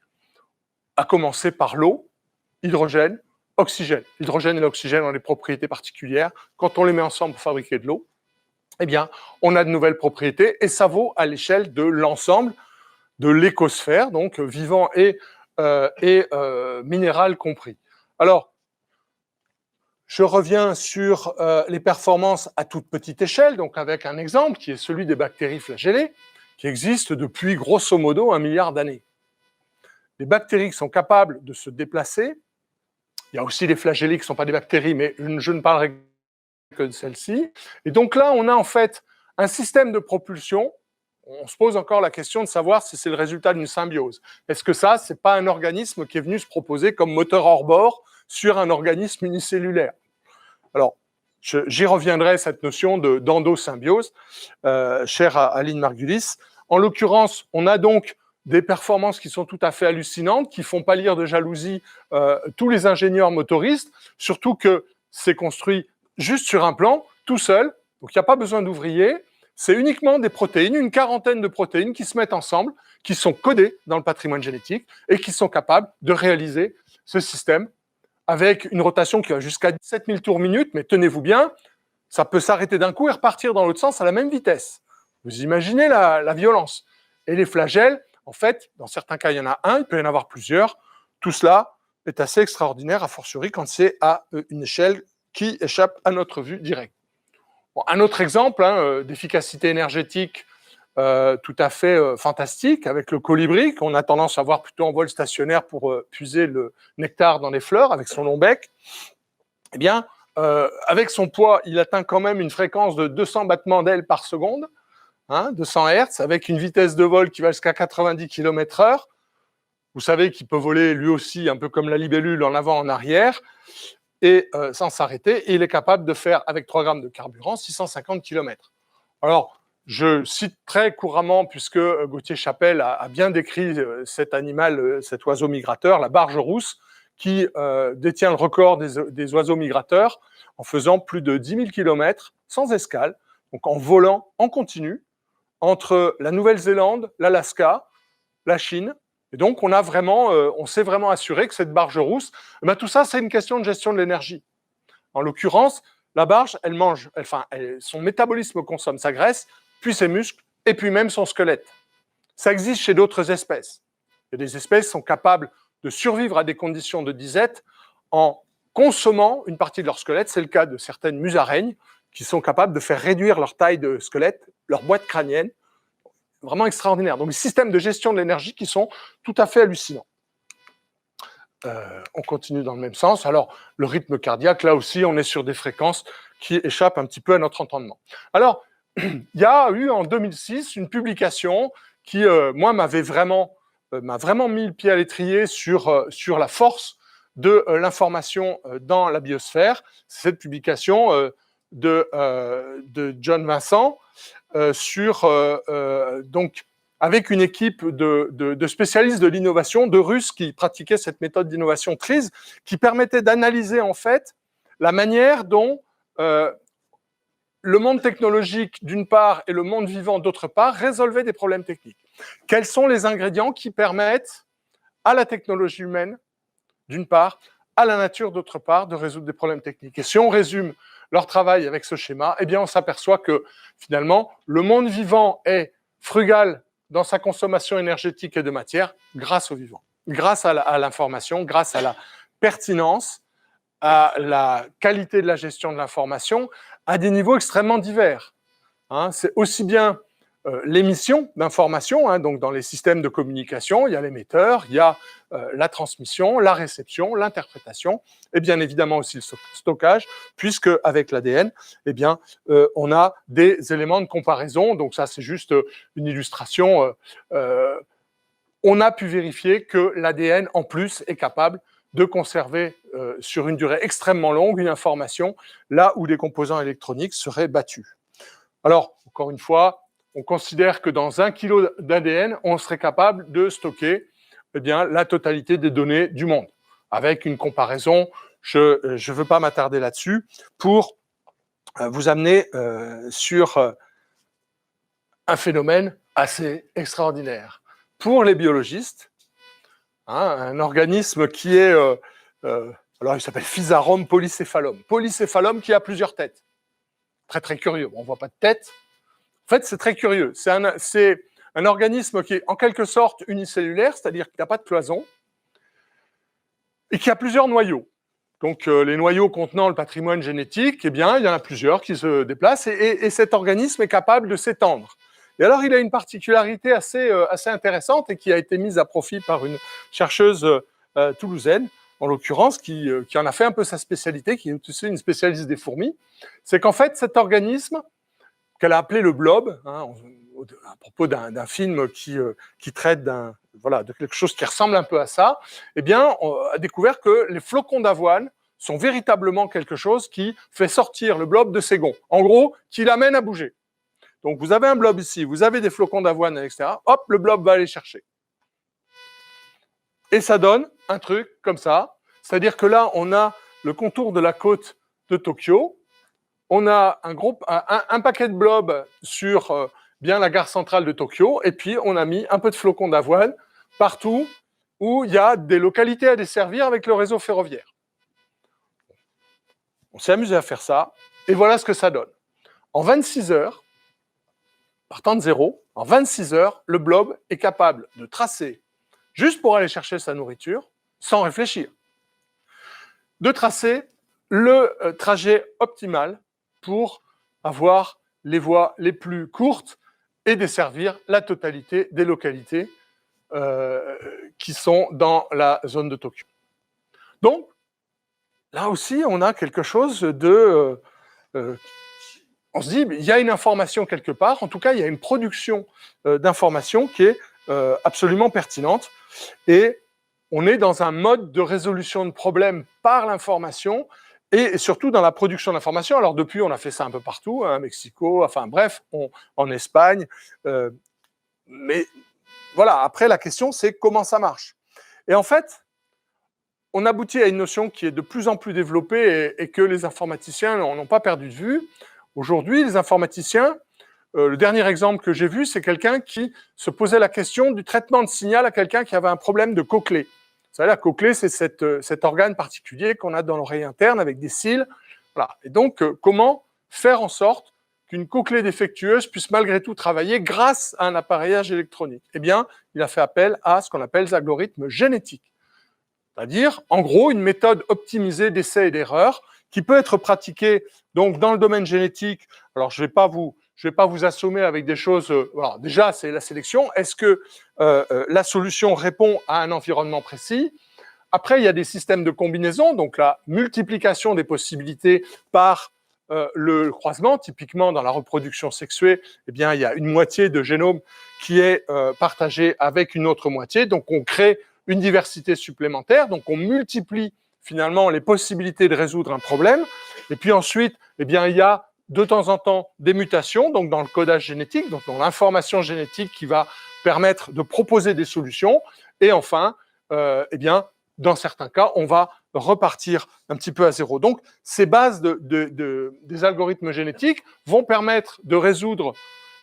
à commencer par l'eau, hydrogène, oxygène. L'hydrogène et l'oxygène ont des propriétés particulières. Quand on les met ensemble pour fabriquer de l'eau, eh bien, on a de nouvelles propriétés et ça vaut à l'échelle de l'ensemble de l'écosphère, donc vivant et minéral compris. Alors, je reviens sur les performances à toute petite échelle, donc avec un exemple qui est celui des bactéries flagellées, qui existent depuis grosso modo 1 milliard d'années. Les bactéries qui sont capables de se déplacer, il y a aussi des flagellés qui ne sont pas des bactéries, mais je ne parlerai que de celles-ci. Et donc là, on a en fait un système de propulsion. On se pose encore la question de savoir si c'est le résultat d'une symbiose. Est-ce que ça, c'est pas un organisme qui est venu se proposer comme moteur hors bord sur un organisme unicellulaire? Alors, j'y reviendrai, cette notion d'endosymbiose, chère à Aline Margulis. En l'occurrence, on a donc des performances qui sont tout à fait hallucinantes, qui font pâlir de jalousie tous les ingénieurs motoristes, surtout que c'est construit juste sur un plan, tout seul, donc il n'y a pas besoin d'ouvriers, c'est uniquement des protéines, une quarantaine de protéines qui se mettent ensemble, qui sont codées dans le patrimoine génétique et qui sont capables de réaliser ce système avec une rotation qui va jusqu'à 17 000 tours minute, mais tenez-vous bien, ça peut s'arrêter d'un coup et repartir dans l'autre sens à la même vitesse. Vous imaginez la violence. Et les flagelles, en fait, dans certains cas, il y en a un, il peut y en avoir plusieurs. Tout cela est assez extraordinaire, a fortiori quand c'est à une échelle qui échappe à notre vue directe. Bon, un autre exemple d'efficacité énergétique tout à fait fantastique, avec le colibri, qu'on a tendance à voir plutôt en vol stationnaire pour puiser le nectar dans les fleurs, avec son long bec. Eh bien, avec son poids, il atteint quand même une fréquence de 200 battements d'ailes par seconde, 200 Hz, avec une vitesse de vol qui va jusqu'à 90 km/h. Vous savez qu'il peut voler lui aussi, un peu comme la libellule, en avant, en arrière, et sans s'arrêter. Et il est capable de faire, avec 3 grammes de carburant, 650 km. Alors, je cite très couramment, puisque Gauthier Chapelle a bien décrit cet animal, cet oiseau migrateur, la barge rousse, qui détient le record des oiseaux migrateurs en faisant plus de 10 000 km sans escale, donc en volant en continu entre la Nouvelle-Zélande, l'Alaska, la Chine. Et donc, on s'est vraiment assuré que cette barge rousse, tout ça, c'est une question de gestion de l'énergie. En l'occurrence, la barge, son métabolisme consomme sa graisse, puis ses muscles, et puis même son squelette. Ça existe chez d'autres espèces. Il y a des espèces qui sont capables de survivre à des conditions de disette en consommant une partie de leur squelette. C'est le cas de certaines musaraignes qui sont capables de faire réduire leur taille de squelette, leur boîte crânienne. Vraiment extraordinaire. Donc, des systèmes de gestion de l'énergie qui sont tout à fait hallucinants. On continue dans le même sens. Alors, le rythme cardiaque, là aussi, on est sur des fréquences qui échappent un petit peu à notre entendement. Alors, il y a eu en 2006 une publication qui, moi, m'a vraiment mis le pied à l'étrier sur la force de l'information dans la biosphère. C'est cette publication de John Vincent donc avec une équipe de spécialistes de l'innovation, de Russes qui pratiquaient cette méthode d'innovation TRIZ, qui permettait d'analyser en fait la manière dont le monde technologique d'une part et le monde vivant d'autre part résolvaient des problèmes techniques. Quels sont les ingrédients qui permettent à la technologie humaine, d'une part, à la nature d'autre part, de résoudre des problèmes techniques? Et si on résume leur travail avec ce schéma, eh bien on s'aperçoit que finalement, le monde vivant est frugal dans sa consommation énergétique et de matière grâce au vivant, grâce à l'information, grâce à la pertinence, à la qualité de la gestion de l'information, à des niveaux extrêmement divers. C'est aussi bien l'émission d'informations, donc dans les systèmes de communication, il y a l'émetteur, il y a la transmission, la réception, l'interprétation, et bien évidemment aussi le stockage, puisque avec l'ADN, eh bien, on a des éléments de comparaison. Donc ça, c'est juste une illustration. On a pu vérifier que l'ADN, en plus, est capable de conserver sur une durée extrêmement longue une information là où des composants électroniques seraient battus. Alors, encore une fois, on considère que dans 1 kilo d'ADN, on serait capable de stocker la totalité des données du monde, avec une comparaison, je ne veux pas m'attarder là-dessus, pour vous amener sur un phénomène assez extraordinaire. Pour les biologistes, un organisme qui est, alors il s'appelle Physarum polycéphalum. Polycéphalum qui a plusieurs têtes. Très très curieux, on ne voit pas de tête. En fait, c'est très curieux. C'est un organisme qui est en quelque sorte unicellulaire, c'est-à-dire qu'il n'a pas de cloison, et qui a plusieurs noyaux. Donc les noyaux contenant le patrimoine génétique, eh bien, il y en a plusieurs qui se déplacent, et cet organisme est capable de s'étendre. Et alors, il a une particularité assez intéressante et qui a été mise à profit par une chercheuse toulousaine, en l'occurrence, qui en a fait un peu sa spécialité, qui est aussi une spécialiste des fourmis. C'est qu'en fait, cet organisme, qu'elle a appelé le blob, à propos d'un film qui traite de quelque chose qui ressemble un peu à ça, eh bien, on a découvert que les flocons d'avoine sont véritablement quelque chose qui fait sortir le blob de ses gonds. En gros, qui l'amène à bouger. Donc, vous avez un blob ici, vous avez des flocons d'avoine à l'extérieur, hop, le blob va aller chercher. Et ça donne un truc comme ça, c'est-à-dire que là, on a le contour de la côte de Tokyo, on a un paquet de blobs sur bien la gare centrale de Tokyo, et puis on a mis un peu de flocons d'avoine partout où il y a des localités à desservir avec le réseau ferroviaire. On s'est amusé à faire ça, et voilà ce que ça donne. En 26 heures, partant de zéro, en 26 heures, le blob est capable de tracer, juste pour aller chercher sa nourriture, sans réfléchir, de tracer le trajet optimal pour avoir les voies les plus courtes et desservir la totalité des localités qui sont dans la zone de Tokyo. Donc, là aussi, on a quelque chose de... on se dit, il y a une information quelque part, en tout cas, il y a une production d'informations qui est absolument pertinente, et on est dans un mode de résolution de problèmes par l'information, et surtout dans la production d'informations. Alors depuis, on a fait ça un peu partout, à Mexico, enfin bref, en Espagne, mais voilà, après la question c'est comment ça marche. Et en fait, on aboutit à une notion qui est de plus en plus développée et que les informaticiens n'ont pas perdu de vue. Aujourd'hui, les informaticiens, le dernier exemple que j'ai vu, c'est quelqu'un qui se posait la question du traitement de signal à quelqu'un qui avait un problème de cochlée. Vous savez, la cochlée, c'est cet organe particulier qu'on a dans l'oreille interne avec des cils. Voilà. Et donc, comment faire en sorte qu'une cochlée défectueuse puisse malgré tout travailler grâce à un appareillage électronique? Eh bien, il a fait appel à ce qu'on appelle les algorithmes génétiques. C'est-à-dire, en gros, une méthode optimisée d'essai et d'erreur qui peut être pratiquée donc, dans le domaine génétique. Alors, je ne vais pas vous assommer avec des choses... voilà, déjà, c'est la sélection. Est-ce que la solution répond à un environnement précis? Après, il y a des systèmes de combinaison, donc la multiplication des possibilités par le croisement. Typiquement, dans la reproduction sexuée, eh bien, il y a une moitié de génome qui est partagée avec une autre moitié. Donc, on crée une diversité supplémentaire. Donc, on multiplie finalement les possibilités de résoudre un problème. Et puis ensuite, eh bien, il y a de temps en temps des mutations, donc dans le codage génétique, donc dans l'information génétique qui va permettre de proposer des solutions. Et enfin, eh bien, dans certains cas, on va repartir un petit peu à zéro. Donc, ces bases des algorithmes génétiques vont permettre de résoudre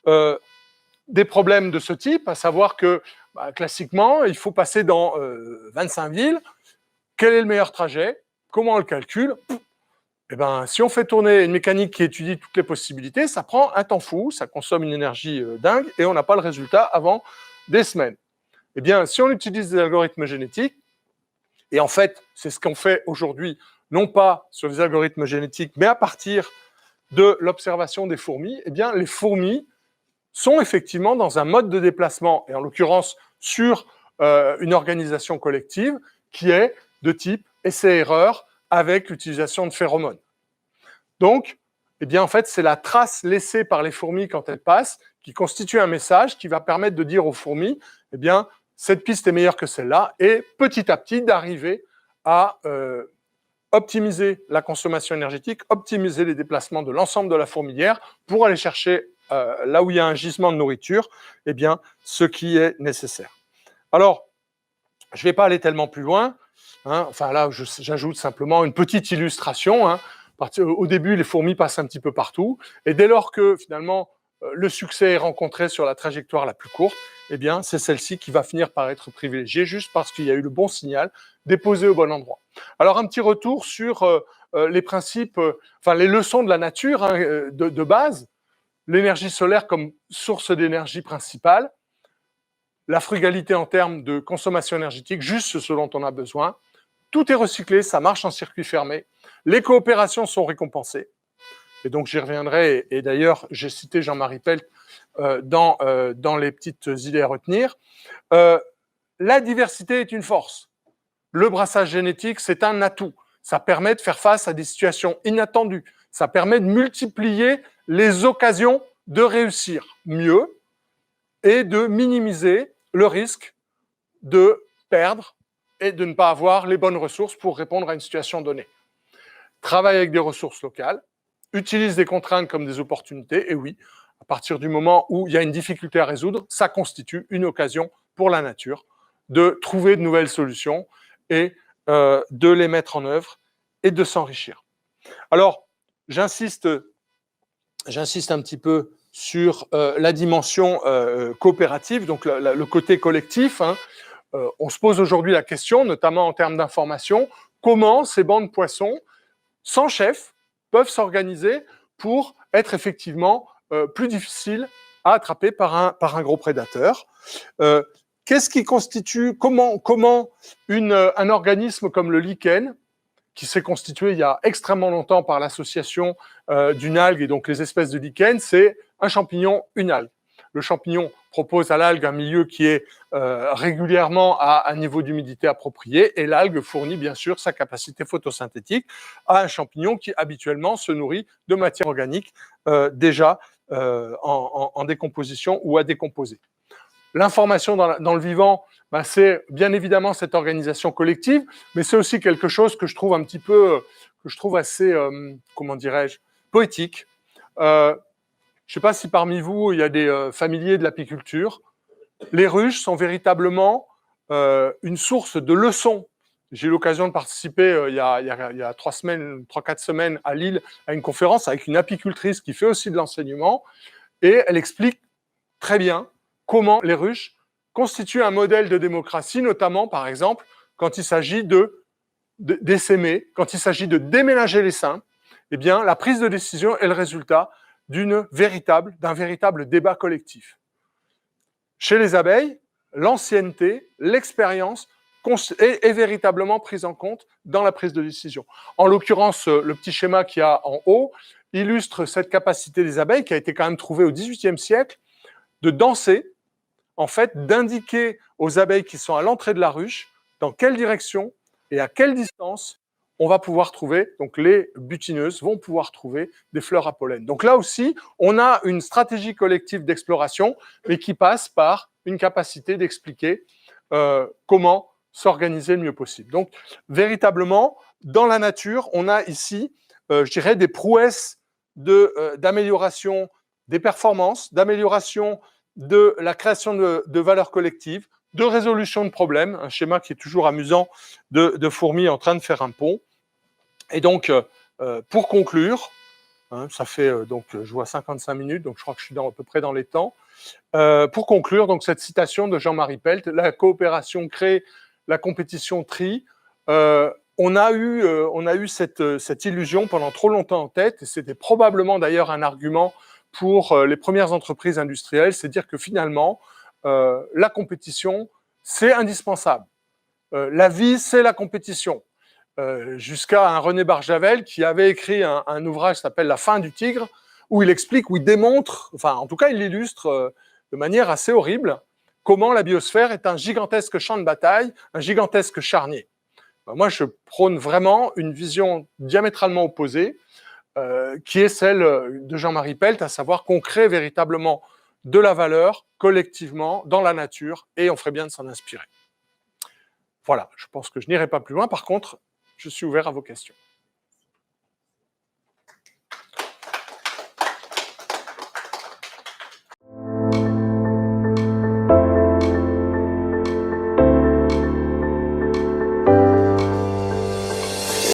des problèmes de ce type, à savoir que, classiquement, il faut passer dans 25 villes. Quel est le meilleur trajet? Comment on le calcule? Eh ben, si on fait tourner une mécanique qui étudie toutes les possibilités, ça prend un temps fou, ça consomme une énergie dingue, et on n'a pas le résultat avant des semaines. Eh bien, si on utilise des algorithmes génétiques, et en fait, c'est ce qu'on fait aujourd'hui, non pas sur les algorithmes génétiques, mais à partir de l'observation des fourmis, eh bien, les fourmis sont effectivement dans un mode de déplacement, et en l'occurrence sur une organisation collective qui est de type essai-erreur avec l'utilisation de phéromones. Donc, eh bien, en fait, c'est la trace laissée par les fourmis quand elles passent qui constitue un message qui va permettre de dire aux fourmis, eh bien, cette piste est meilleure que celle-là, et petit à petit d'arriver à optimiser la consommation énergétique, optimiser les déplacements de l'ensemble de la fourmilière pour aller chercher là où il y a un gisement de nourriture, eh bien, ce qui est nécessaire. Alors, je ne vais pas aller tellement plus loin. Enfin là, j'ajoute simplement une petite illustration. Au début, les fourmis passent un petit peu partout. Et dès lors que, finalement, le succès est rencontré sur la trajectoire la plus courte, eh bien, c'est celle-ci qui va finir par être privilégiée, juste parce qu'il y a eu le bon signal déposé au bon endroit. Alors, un petit retour sur les principes, enfin, les leçons de la nature hein, de base. L'énergie solaire comme source d'énergie principale, la frugalité en termes de consommation énergétique, juste ce dont on a besoin. Tout est recyclé, ça marche en circuit fermé. Les coopérations sont récompensées. Et donc, j'y reviendrai. Et d'ailleurs, j'ai cité Jean-Marie Pelt dans les petites idées à retenir. La diversité est une force. Le brassage génétique, c'est un atout. Ça permet de faire face à des situations inattendues. Ça permet de multiplier les occasions de réussir mieux et de minimiser le risque de perdre et de ne pas avoir les bonnes ressources pour répondre à une situation donnée. Travaille avec des ressources locales, utilise des contraintes comme des opportunités, et oui, à partir du moment où il y a une difficulté à résoudre, ça constitue une occasion pour la nature de trouver de nouvelles solutions et de les mettre en œuvre et de s'enrichir. Alors, j'insiste un petit peu sur la dimension coopérative, donc le côté collectif. Hein. On se pose aujourd'hui la question, notamment en termes d'information, comment ces bandes poissons, sans chef, peuvent s'organiser pour être effectivement plus difficiles à attraper par un gros prédateur. Qu'est-ce qui constitue, comment un organisme comme le lichen, qui s'est constitué il y a extrêmement longtemps par l'association d'une algue et donc les espèces de lichen, c'est un champignon, une algue. Le champignon propose à l'algue un milieu qui est régulièrement à un niveau d'humidité approprié et l'algue fournit bien sûr sa capacité photosynthétique à un champignon qui habituellement se nourrit de matière organique déjà en décomposition ou à décomposer. L'information dans le vivant, ben, c'est bien évidemment cette organisation collective, mais c'est aussi quelque chose que je trouve un petit peu, que je trouve assez, comment dirais-je, poétique. Je ne sais pas si parmi vous, il y a des familiers de l'apiculture. Les ruches sont véritablement une source de leçons. J'ai eu l'occasion de participer il y a 3-4 semaines à Lille à une conférence avec une apicultrice qui fait aussi de l'enseignement et elle explique très bien comment les ruches constituent un modèle de démocratie, notamment, par exemple, quand il s'agit d'essaimer, quand il s'agit de déménager les seins, eh bien, la prise de décision est le résultat d'un véritable débat collectif. Chez les abeilles, l'ancienneté, l'expérience est véritablement prise en compte dans la prise de décision. En l'occurrence, le petit schéma qu'il y a en haut illustre cette capacité des abeilles qui a été quand même trouvée au XVIIIe siècle de danser, en fait, d'indiquer aux abeilles qui sont à l'entrée de la ruche dans quelle direction et à quelle distance on va pouvoir trouver, donc les butineuses vont pouvoir trouver des fleurs à pollen. Donc là aussi, on a une stratégie collective d'exploration, mais qui passe par une capacité d'expliquer comment s'organiser le mieux possible. Donc, véritablement, dans la nature, on a ici, je dirais, des prouesses d'amélioration des performances, d'amélioration de la création de valeurs collectives, de résolution de problèmes, un schéma qui est toujours amusant de fourmis en train de faire un pont. Et donc, pour conclure, hein, ça fait, donc, je vois 55 minutes, donc je crois que je suis à peu près dans les temps. Pour conclure, donc, cette citation de Jean-Marie Pelt, la coopération crée, la compétition trie. On a eu cette illusion pendant trop longtemps en tête, et c'était probablement d'ailleurs un argument pour les premières entreprises industrielles, c'est dire que finalement, la compétition, c'est indispensable. La vie, c'est la compétition. Jusqu'à un René Barjavel qui avait écrit un ouvrage qui s'appelle « La fin du tigre », où il explique, où il démontre, enfin en tout cas il l'illustre de manière assez horrible, comment la biosphère est un gigantesque champ de bataille, un gigantesque charnier. Moi, je prône vraiment une vision diamétralement opposée, qui est celle de Jean-Marie Pelt, à savoir qu'on crée véritablement de la valeur collectivement dans la nature et on ferait bien de s'en inspirer. Voilà, je pense que je n'irai pas plus loin. Par contre, je suis ouvert à vos questions.